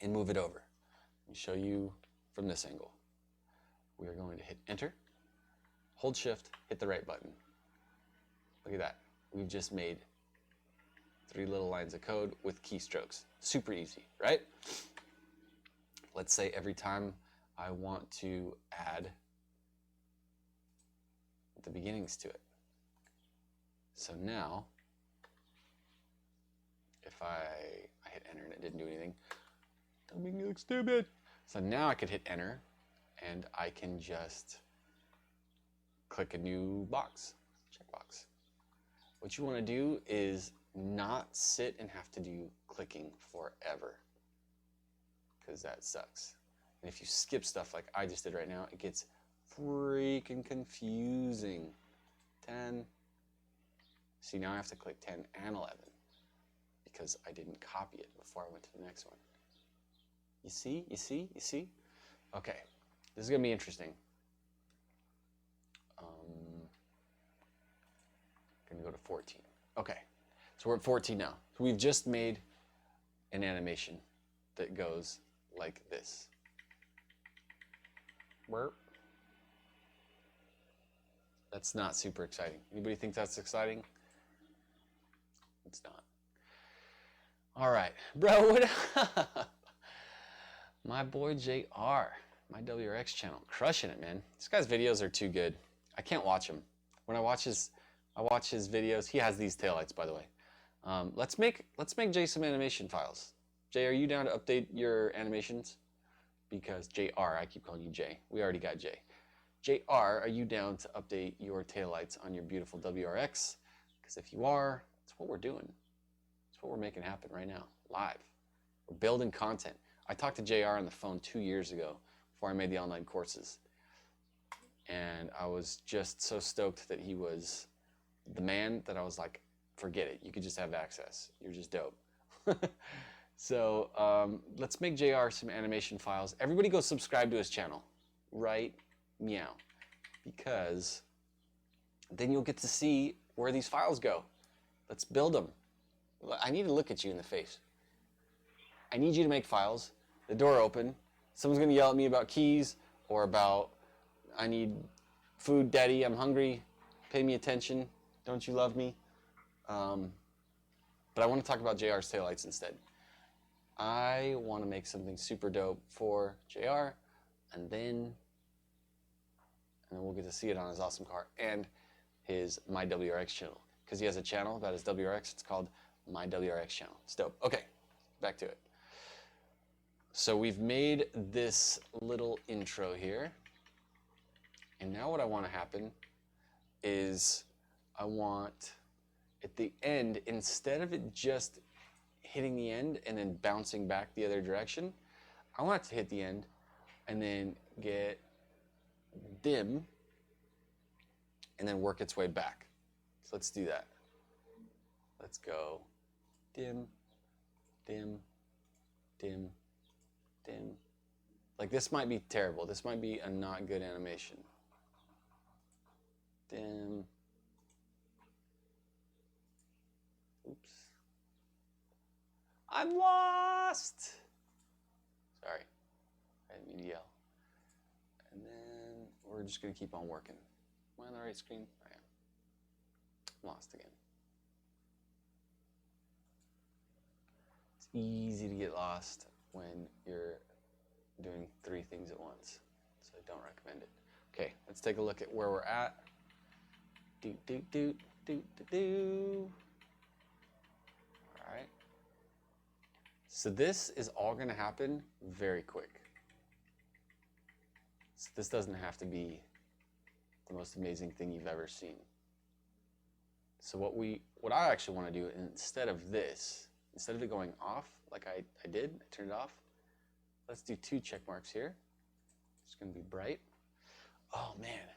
and move it over. Let me show you from this angle. We are going to hit enter, hold shift, hit the right button. Look at that. We've just made 3 little lines of code with keystrokes. Super easy, right? Let's say every time I want to add the beginnings to it. So now, if I hit enter and it didn't do anything, don't make me look stupid. So now I could hit enter and I can just click a new box, checkbox. What you want to do is not sit and have to do clicking forever, because that sucks. And if you skip stuff like I just did right now, it gets freaking confusing. 10. See, now I have to click 10 and 11 because I didn't copy it before I went to the next one. You see? You see? You see? Okay, this is going to be interesting. I'm going to go to 14. Okay, so we're at 14 now. So we've just made an animation that goes like this. Burp. That's not super exciting. Anybody think that's exciting? It's not. All right, bro, what up? My boy JR, my WRX channel, crushing it, man. This guy's videos are too good. I can't watch him. When I watch his videos, he has these taillights, by the way. Let's make Jay some animation files. Jay, are you down to update your animations? Because JR, I keep calling you Jay. We already got Jay. JR, are you down to update your taillights on your beautiful WRX? Because if you are, that's what we're doing. That's what we're making happen right now, live. We're building content. I talked to JR on the phone 2 years ago before I made the online courses. And I was just so stoked that he was the man that I was like, forget it. You could just have access. You're just dope. So let's make JR some animation files. Everybody go subscribe to his channel, right? Meow. Because then you'll get to see where these files go. Let's build them. I need to look at you in the face. I need you to make files. The door open. Someone's going to yell at me about keys or about, I need food, daddy, I'm hungry, pay me attention, don't you love me? But I want to talk about JR's taillights instead. I want to make something super dope for JR, and then we'll get to see it on his awesome car and his My WRX channel, because he has a channel about his WRX. It's called My WRX channel. It's dope. Okay, back to it. So we've made this little intro here, and now what I want to happen is I want at the end, instead of it just hitting the end and then bouncing back the other direction, I want it to hit the end and then get dim and then work its way back. So let's do that. Let's go dim, dim, dim, dim. Like, this might be terrible. This might be a not good animation. Dim. Oops. I'm lost. Sorry, I didn't mean to yell. And then we're just gonna keep on working. Am I on the right screen? I am. I'm lost again. It's easy to get lost when you're doing 3 things at once, so I don't recommend it. Okay, let's take a look at where we're at. Do, do, do, do, do, do. All right. So this is all going to happen very quick. So this doesn't have to be the most amazing thing you've ever seen. So what I actually want to do, instead of this, instead of it going off like I did, I turned it off. Let's do 2 check marks here. It's going to be bright. Oh man.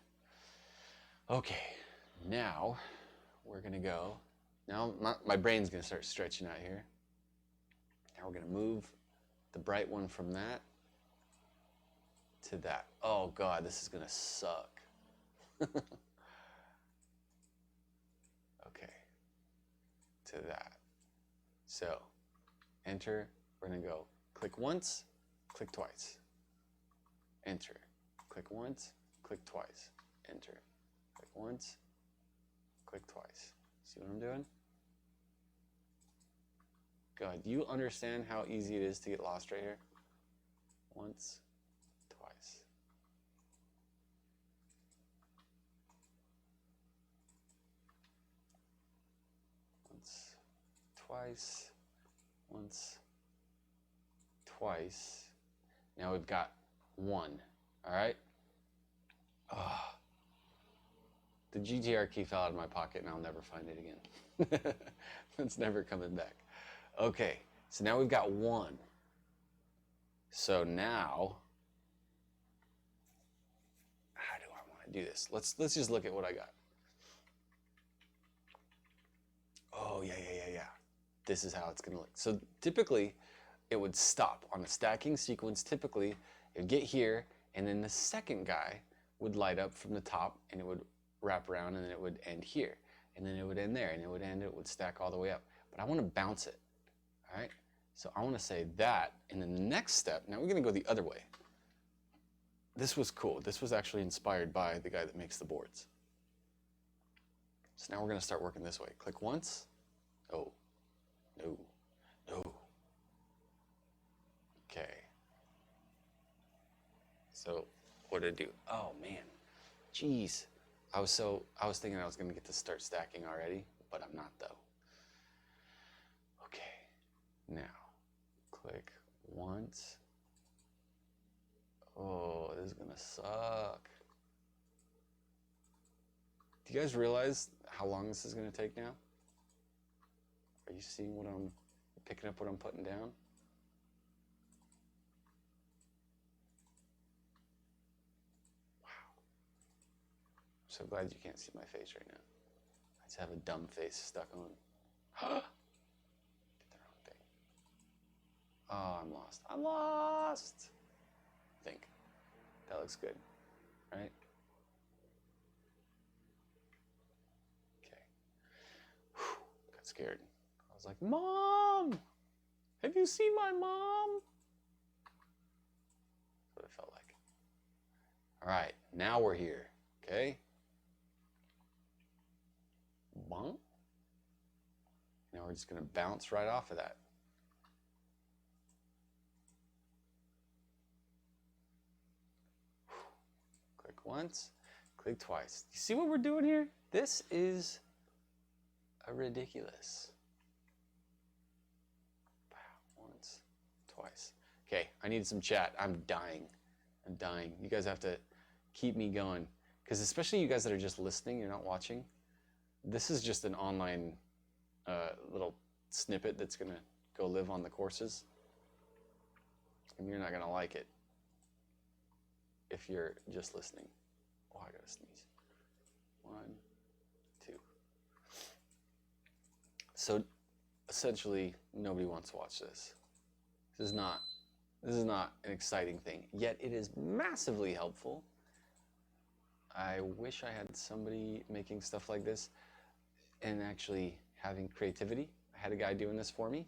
Okay, now we're gonna go. Now my brain's gonna start stretching out here. Now we're gonna move the bright one from that to that. Oh God, this is gonna suck. Okay, to that. So, enter, we're gonna go click once, click twice. Enter, click once, click twice. Enter, click once, click twice. See what I'm doing? God, do you understand how easy it is to get lost right here? Once, twice. Once, twice, once, twice. Now we've got one, all right? Oh, the GTR key fell out of my pocket and I'll never find it again. It's never coming back. Okay, so now we've got one. So now, how do I want to do this? Let's just look at what I got. Oh, yeah. This is how it's going to look. So typically, it would stop on a stacking sequence. Typically, it would get here, and then the second guy would light up from the top, and it would wrap around, and then it would end here. And then it would end there, and it would stack all the way up. But I want to bounce it, all right? So I want to say that, and then the next step, now we're going to go the other way. This was cool. This was actually inspired by the guy that makes the boards. So now we're going to start working this way. Click once. Oh, no. Okay. So what did I do? Oh, man. Jeez. I was thinking I was going to get to start stacking already, but I'm not, though. Okay. Now, click once. Oh, this is going to suck. Do you guys realize how long this is going to take now? Are you seeing what I'm picking up, what I'm putting down? Wow. I'm so glad you can't see my face right now. I just have a dumb face stuck on. Did the wrong thing. Oh, I'm lost. I'm lost. I think. That looks good, right? Okay. Whew. Got scared. I was like, Mom! Have you seen my mom? That's what it felt like. All right, now we're here, okay? Bonk. Now we're just gonna bounce right off of that. Click once, click twice. You see what we're doing here? This is ridiculous. Once, twice. Okay, I need some chat. I'm dying. You guys have to keep me going. Because especially you guys that are just listening, you're not watching. This is just an online little snippet that's going to go live on the courses. And you're not going to like it if you're just listening. Oh, I got to sneeze. 1, 2. So essentially, nobody wants to watch this. This is not an exciting thing, yet it is massively helpful. I wish I had somebody making stuff like this and actually having creativity. I had a guy doing this for me,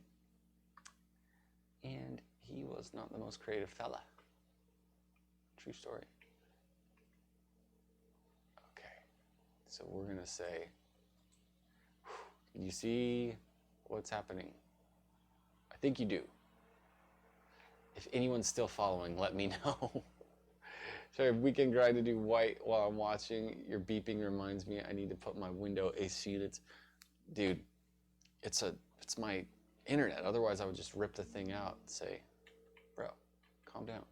and he was not the most creative fella. True story. Okay, so we're gonna say, you see what's happening? I think you do. If anyone's still following, let me know. Sorry, Weekend Grind to do white while I'm watching. Your beeping reminds me I need to put my window AC units. Dude, it's my internet. Otherwise, I would just rip the thing out and say, bro, calm down.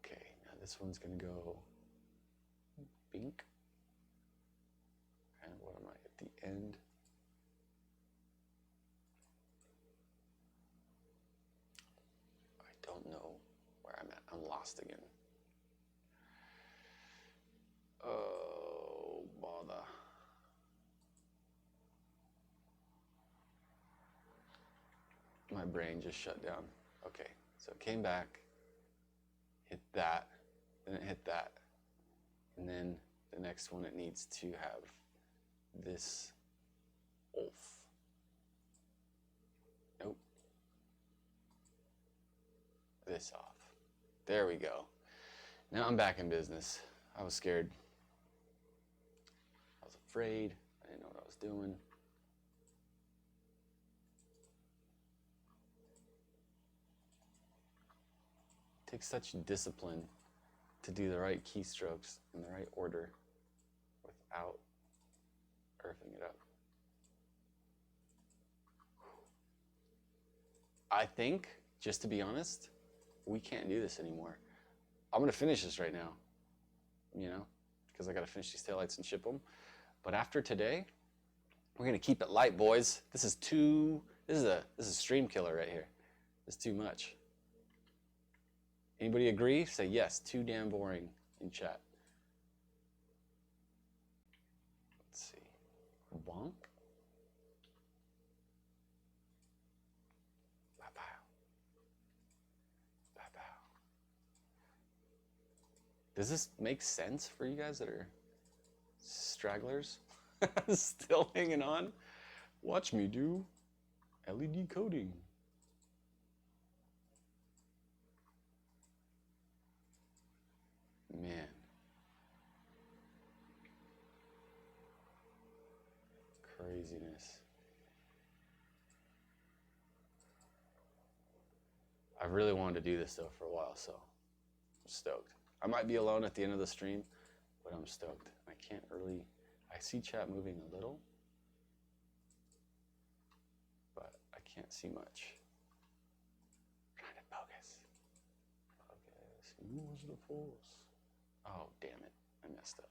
Okay, now this one's gonna go bink. And what am I at the end? I don't know where I'm at. I'm lost again. My brain just shut down. Okay, so it came back, hit that, then it hit that. And then the next one, it needs to have this off. Nope. This off. There we go. Now I'm back in business. I was scared. I was afraid. I didn't know what I was doing. It takes such discipline to do the right keystrokes in the right order without earthing it up. I think, just to be honest, we can't do this anymore. I'm gonna finish this right now, you know, because I gotta finish these taillights and ship them. But after today, we're gonna keep it light, boys. This is a stream killer right here. This is too much. Anybody agree? Say yes, too damn boring in chat. Let's see. Bonk. Bow-bow. Bow-bow. Does this make sense for you guys that are stragglers? Still hanging on? Watch me do LED coding. Man. Craziness. I really wanted to do this though for a while, so I'm stoked. I might be alone at the end of the stream, but I'm stoked. I can't really, I see chat moving a little, but I can't see much. I'm trying to focus. Focus. Use the force. Oh, damn it. I messed up.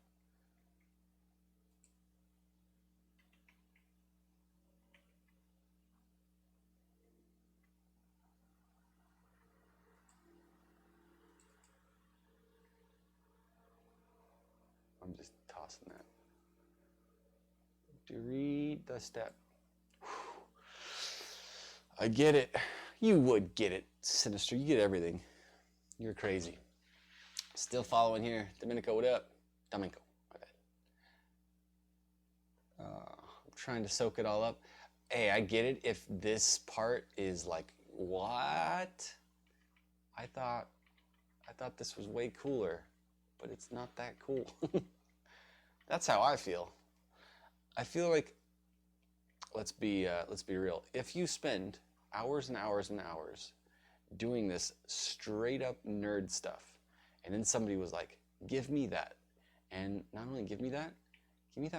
I'm just tossing that. To read the step. I get it. You would get it, Sinister. You get everything. You're crazy. Still following here. Domenico, what up? Domenico, my bad. I'm trying to soak it all up. Hey, I get it if this part is like, what? I thought this was way cooler, but it's not that cool. That's how I feel. I feel like, let's be real. If you spend hours and hours and hours doing this straight up nerd stuff, and then somebody was like, give me that. And not only give me that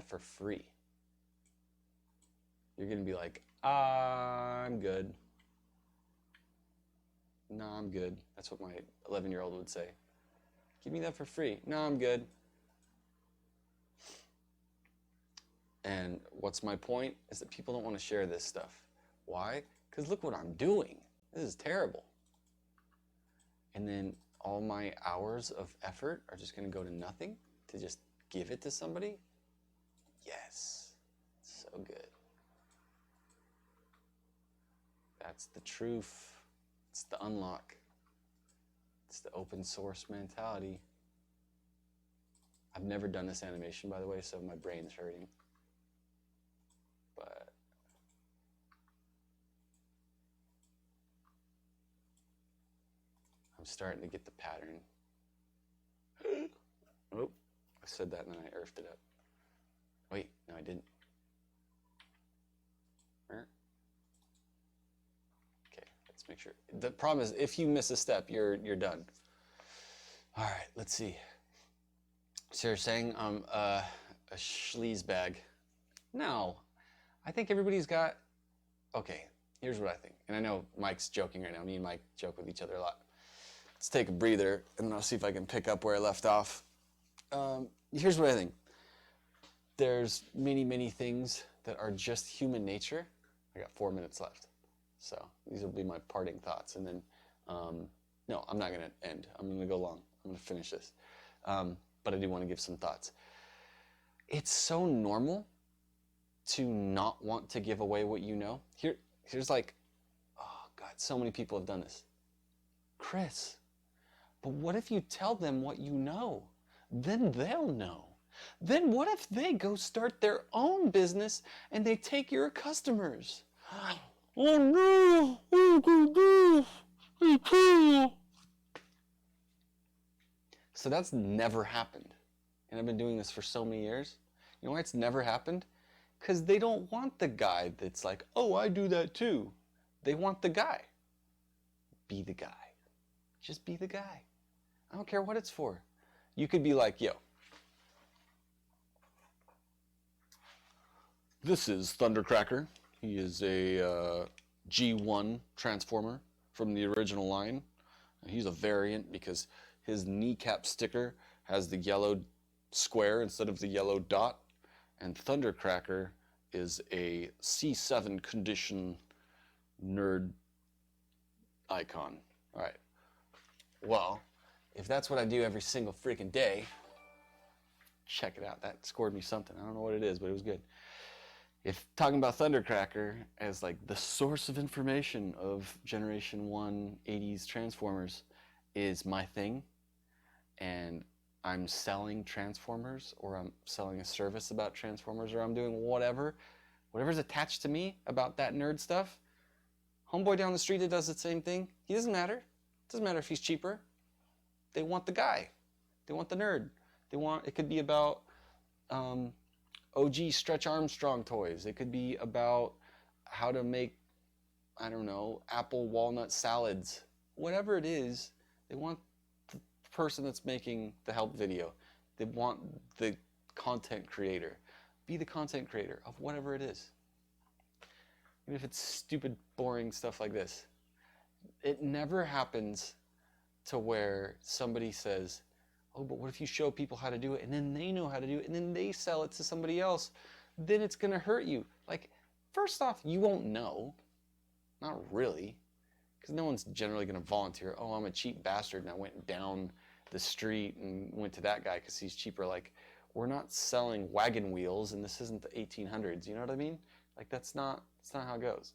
for free. You're going to be like, I'm good. No, I'm good. That's what my 11-year-old would say. Give me that for free. No, I'm good. And what's my point is that people don't want to share this stuff. Why? Because look what I'm doing. This is terrible. And then all my hours of effort are just going to go to nothing to just give it to somebody? Yes. So good. That's the truth. It's the unlock. It's the open source mentality. I've never done this animation, by the way, so my brain's hurting. But I'm starting to get the pattern. Oh, I said that and then I earthed it up. Wait, no, I didn't. Okay, let's make sure. The problem is, if you miss a step, you're done. All right, let's see. So you're saying I'm a sleaze bag? No, I think everybody's got. Okay, here's what I think, and I know Mike's joking right now. Me and Mike joke with each other a lot. Let's take a breather, and then I'll see if I can pick up where I left off. Here's what I think. There's many, many things that are just human nature. I got 4 minutes left. So these will be my parting thoughts. And then, no, I'm not going to end. I'm going to go long. I'm going to finish this. But I do want to give some thoughts. It's so normal to not want to give away what you know. Here's like, oh God, so many people have done this. Chris, but what if you tell them what you know? Then they'll know. Then what if they go start their own business and they take your customers? Oh no! So that's never happened. And I've been doing this for so many years. You know why it's never happened? Because they don't want the guy that's like, oh, I do that too. They want the guy. Be the guy. Just be the guy. I don't care what it's for. You could be like, yo, this is Thundercracker. He is a G1 transformer from the original line. He's a variant because his kneecap sticker has the yellow square instead of the yellow dot. And Thundercracker is a C7 condition nerd icon. All right. Well, if that's what I do every single freaking day, check it out. That scored me something. I don't know what it is, but it was good. If talking about Thundercracker as like the source of information of Generation 1 80s Transformers is my thing, and I'm selling Transformers, or I'm selling a service about Transformers, or I'm doing whatever's attached to me about that nerd stuff, homeboy down the street that does the same thing, he doesn't matter. It doesn't matter if he's cheaper. They want the guy. They want the nerd. It could be about OG Stretch Armstrong toys. It could be about how to make, I don't know, apple walnut salads. Whatever it is, they want the person that's making the help video. They want the content creator. Be the content creator of whatever it is. Even if it's stupid, boring stuff like this. It never happens to where somebody says, oh, but what if you show people how to do it and then they know how to do it and then they sell it to somebody else? Then it's going to hurt you. Like, first off, you won't know. Not really. Because no one's generally going to volunteer. Oh, I'm a cheap bastard and I went down the street and went to that guy because he's cheaper. Like, we're not selling wagon wheels and this isn't the 1800s. You know what I mean? Like, that's not how it goes.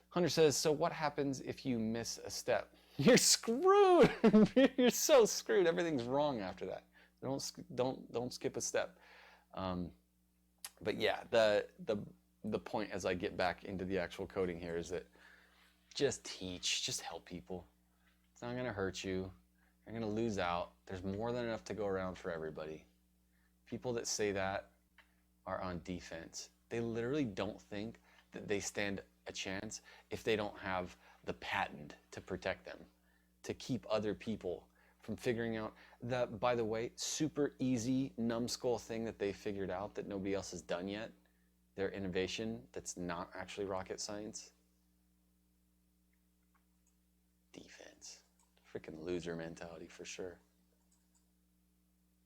Hunter says, so what happens if you miss a step? You're screwed. You're so screwed. Everything's wrong after that. Don't skip a step. But yeah, the point as I get back into the actual coding here is that just teach, just help people. It's not gonna hurt you. You're gonna lose out. There's more than enough to go around for everybody. People that say that are on defense. They literally don't think that they stand a chance if they don't have the patent to protect them, to keep other people from figuring out that, by the way, super easy numbskull thing that they figured out that nobody else has done yet, their innovation that's not actually rocket science. Defense. Freaking loser mentality for sure.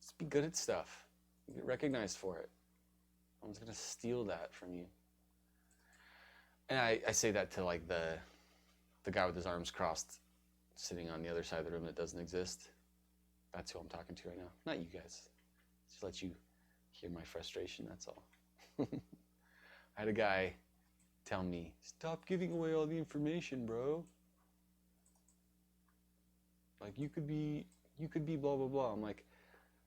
Just be good at stuff. You get recognized for it. No one's gonna steal that from you. And I say that to like the guy with his arms crossed sitting on the other side of the room that doesn't exist. That's who I'm talking to right now. Not you guys. Just let you hear my frustration, that's all. I had a guy tell me, stop giving away all the information, bro. Like, you could be blah, blah, blah. I'm like,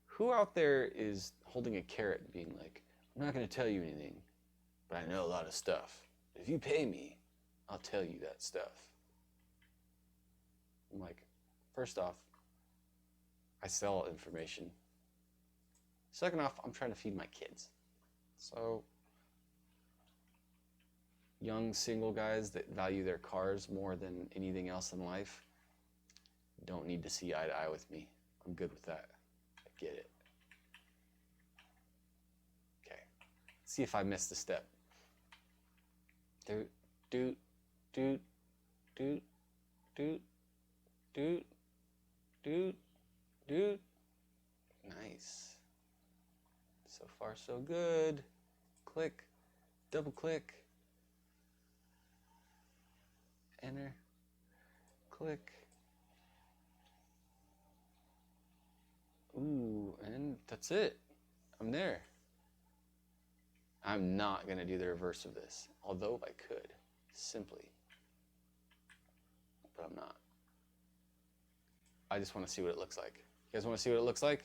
who out there is holding a carrot and being like, I'm not going to tell you anything, but I know a lot of stuff. If you pay me, I'll tell you that stuff. I'm like, first off, I sell information. Second off, I'm trying to feed my kids. So, young single guys that value their cars more than anything else in life don't need to see eye to eye with me. I'm good with that. I get it. Okay. Let's see if I missed a step. Doot, doot, doot, doot, doot, doot, doot, doot. Nice. So far, so good. Click, double click, enter, click. Ooh, and that's it. I'm there. I'm not going to do the reverse of this, although I could, simply. but I'm not. I just want to see what it looks like. You guys want to see what it looks like?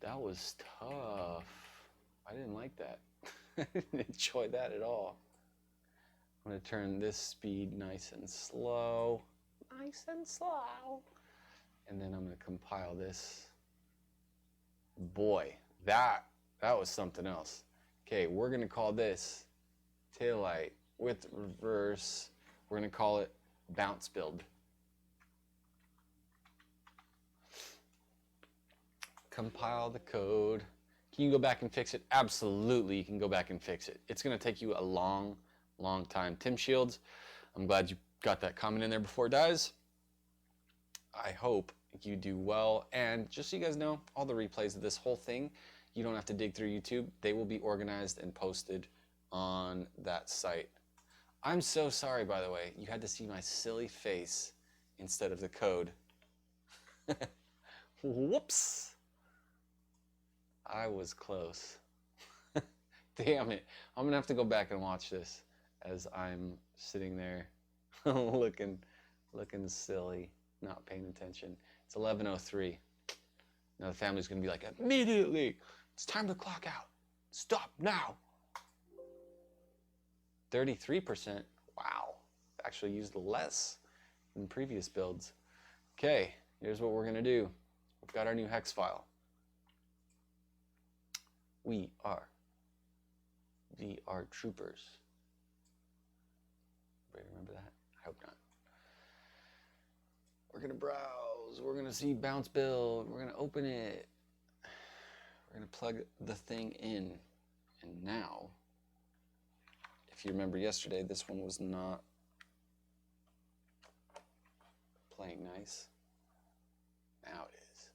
That was tough. I didn't like that. I didn't enjoy that at all. I'm going to turn this speed nice and slow. Nice and slow. And then I'm going to compile this. Boy, that was something else. Okay, we're going to call this taillight with reverse. We're going to call it bounce build. Compile the code. Can you go back and fix it? Absolutely, you can go back and fix it. It's going to take you a long time. Tim Shields, I'm glad you got that comment in there before it dies. I hope you do well. And just so you guys know, all the replays of this whole thing, you don't have to dig through YouTube. They will be organized and posted on that site. I'm so sorry, by the way. You had to see my silly face instead of the code. Whoops. I was close. Damn it. I'm going to have to go back and watch this as I'm sitting there looking silly, not paying attention. It's 11:03. Now the family's going to be like, immediately, it's time to clock out. Stop now. 33%. Wow. Actually used less than previous builds. Okay, here's what we're going to do. We've got our new hex file. We are VR troopers. Everybody remember that? I hope not. We're going to browse. We're going to see bounce build. We're going to open it. We're going to plug the thing in. And now, if you remember yesterday, this one was not playing nice. Now it is.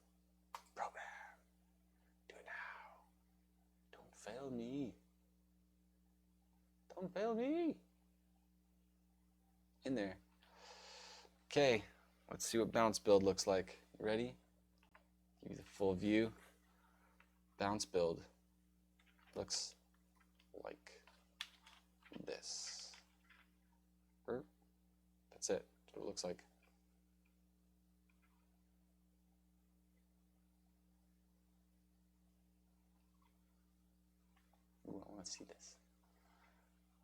Program. Do it now. Don't fail me. Don't fail me. In there. Okay, let's see what bounce build looks like. You ready? Give you the full view. Bounce build looks like this. That's it. That's what it looks like. Ooh, I want to see this.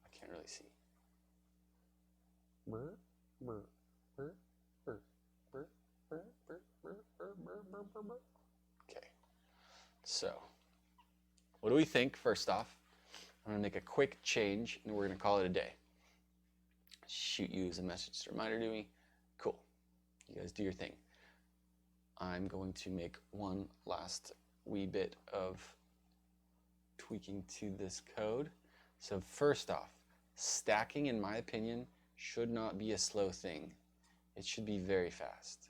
I can't really see. Okay, so what do we think? First off, I'm going to make a quick change and we're going to call it a day. Shoot you as a message reminder to me. Cool. You guys do your thing. I'm going to make one last wee bit of tweaking to this code. So first off, stacking, in my opinion, should not be a slow thing. It should be very fast.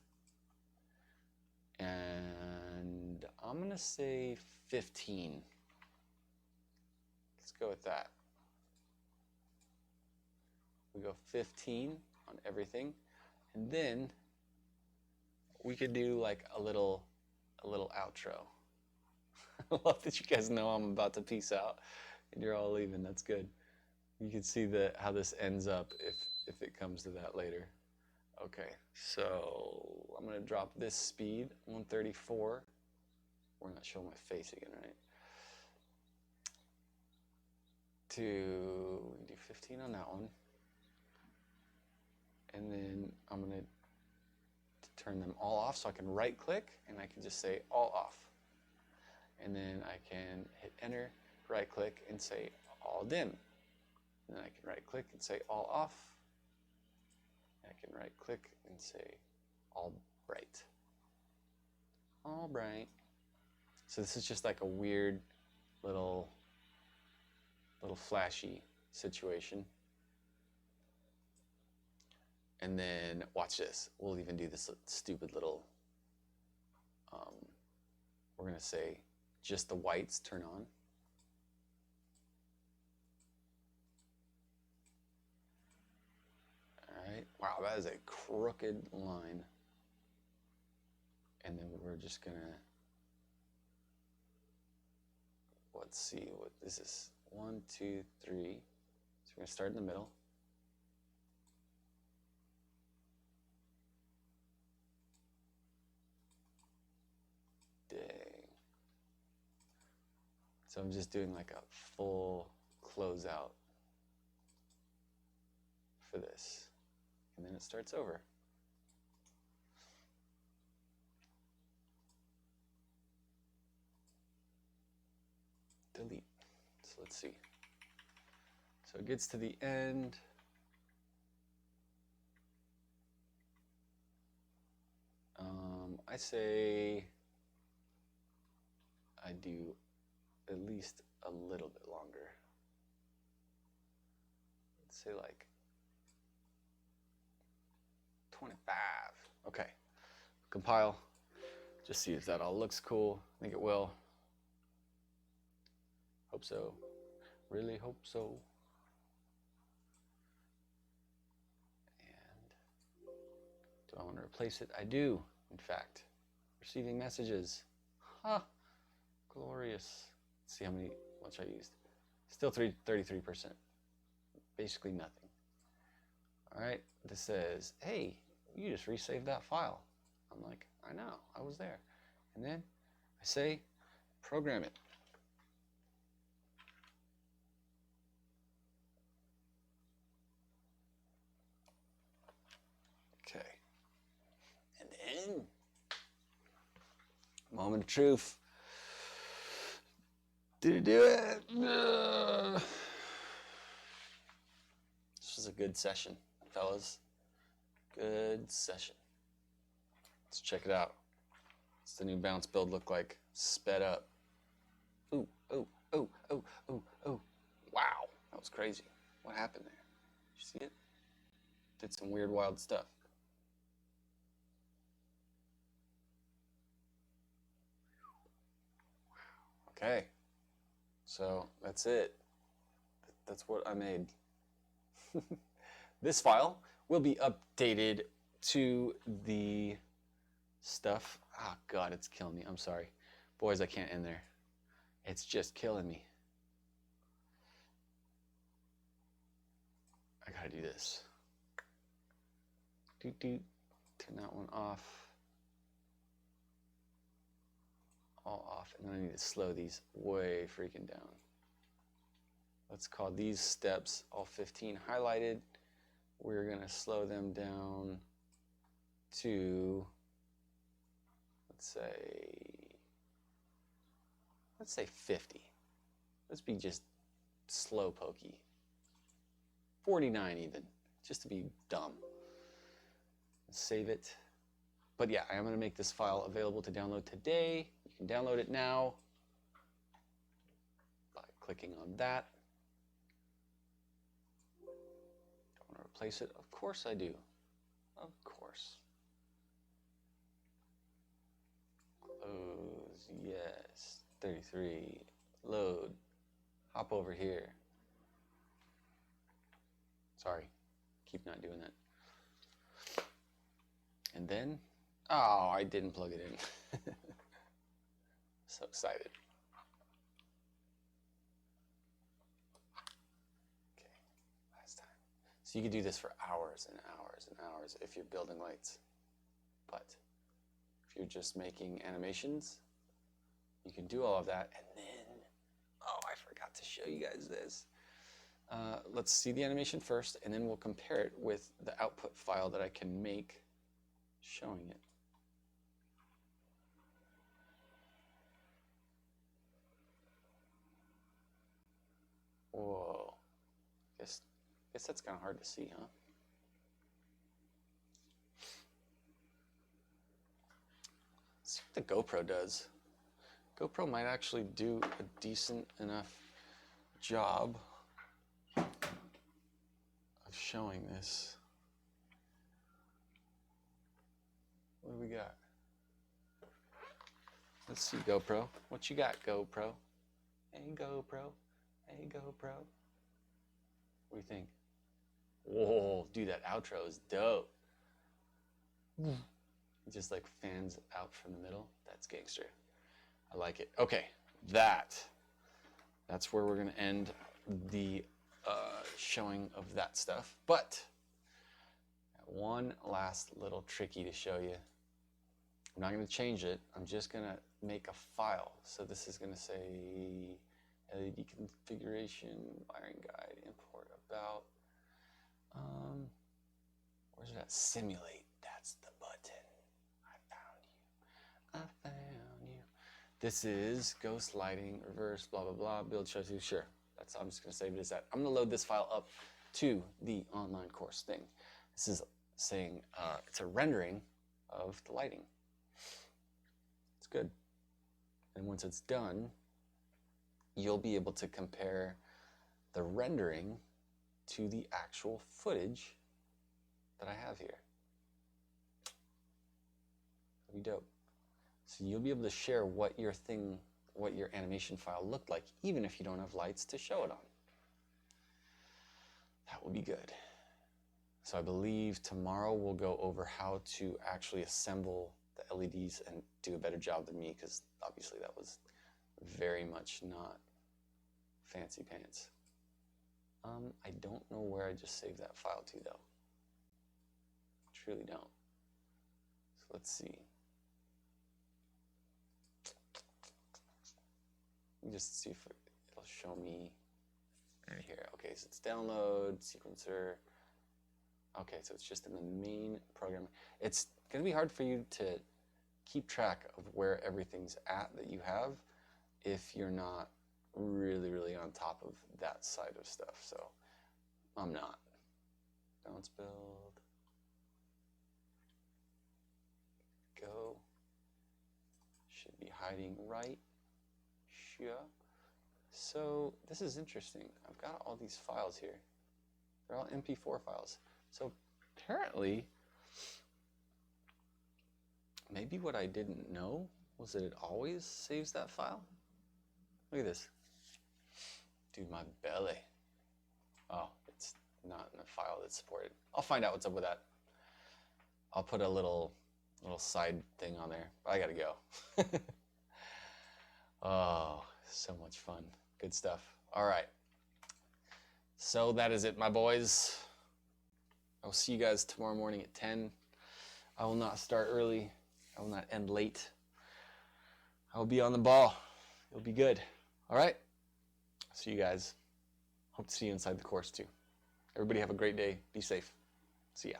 And I'm going to say 15. Let's go with that. We go 15 on everything. And then we could do like a little outro. I love that you guys know I'm about to peace out and you're all leaving. That's good. You can see how this ends up if it comes to that later. Okay, so I'm going to drop this speed, 134. We're not showing my face again, right? We do 15 on that one. And then I'm going to turn them all off so I can right click and I can just say all off. And then I can hit enter, right click and say all dim. And then I can right click and say all off. I can right click and say all bright. All bright. So this is just like a weird little flashy situation. And then watch this. We'll even do this stupid little, we're going to say just the whites turn on. All right. Wow, that is a crooked line. And then we're just going to, let's see what this is. 1, 2, 3. So we're going to start in the middle. So I'm just doing like a full closeout for this. And then it starts over. Delete. So let's see. So it gets to the end. I say I do at least a little bit longer. Let's say like 25. Okay. Compile. Just see if that all looks cool. I think it will. Hope so. Really hope so. And do I want to replace it? I do, in fact. Receiving messages. Huh. Glorious. Let's see how much I used. Still 33%. Basically nothing. All right. This says, hey, you just resaved that file. I'm like, I know, I was there. And then I say, program it. Okay. And then, moment of truth. Did it do it? This was a good session, fellas. Good session. Let's check it out. What's the new bounce build look like? Sped up. Ooh, ooh, ooh, ooh, ooh, ooh. Wow, that was crazy. What happened there? Did you see it? Did some weird, wild stuff. Okay, so that's it. That's what I made. This file will be updated to the stuff. Oh God, it's killing me. I'm sorry. Boys, I can't end there. It's just killing me. I gotta do this. Doot doot. Turn that one off. All off. And then I need to slow these way freaking down. Let's call these steps, all 15 highlighted. We're gonna slow them down to, let's say 50. Let's be just slow pokey. 49 even, just to be dumb. Save it. But yeah, I am going to make this file available to download today. You can download it now by clicking on that. Don't want to replace it? Of course I do. Of course. Close, yes. 33, load, hop over here. Sorry, keep not doing that. And then, oh, I didn't plug it in. So excited. Okay, last time. So you could do this for hours and hours and hours if you're building lights. But if you're just making animations, you can do all of that. And then, oh, I forgot to show you guys this. Let's see the animation first, and then we'll compare it with the output file that I can make showing it. Whoa. Guess that's kind of hard to see, huh? Let's see what the GoPro does. GoPro might actually do a decent enough job of showing this. What do we got? Let's see, GoPro. What you got, GoPro? Hey, GoPro. Hey, GoPro. What do you think? Whoa, dude, that outro is dope. It just like fans out from the middle. That's gangster. I like it. Okay, that's where we're gonna end the showing of that stuff. But one last little tricky to show you. I'm not gonna change it. I'm just gonna make a file. So this is gonna say LED configuration, wiring guide, import about. Where's that? Simulate. That's the button. I found you. I found you. This is ghost lighting, reverse, blah, blah, blah, build shows you. Sure. I'm just going to save it as that. I'm going to load this file up to the online course thing. This is saying it's a rendering of the lighting. It's good. And once it's done, you'll be able to compare the rendering to the actual footage that I have here. That'd be dope. So you'll be able to share what your animation file looked like, even if you don't have lights to show it on. That will be good. So I believe tomorrow we'll go over how to actually assemble the LEDs and do a better job than me, because obviously that was very much not fancy pants. I don't know where I just saved that file to though. Truly don't. So let's see. Let me just see if it'll show me right here. Okay, so it's download, sequencer. Okay, so it's just in the main program. It's gonna be hard for you to keep track of where everything's at that you have if you're not really on top of that side of stuff. So I'm not. Balance build. Go. Should be hiding right. Sure. So this is interesting. I've got all these files here. They're all MP4 files. So apparently, maybe what I didn't know was that it always saves that file. Look at this. Dude, my belly. Oh, it's not in a file that's supported. I'll find out what's up with that. I'll put a little side thing on there. I gotta go. Oh, so much fun. Good stuff. All right. So that is it, my boys. I'll see you guys tomorrow morning at 10. I will not start early. I will not end late. I will be on the ball. It'll be good. All right? See you guys. Hope to see you inside the course too. Everybody have a great day. Be safe. See ya.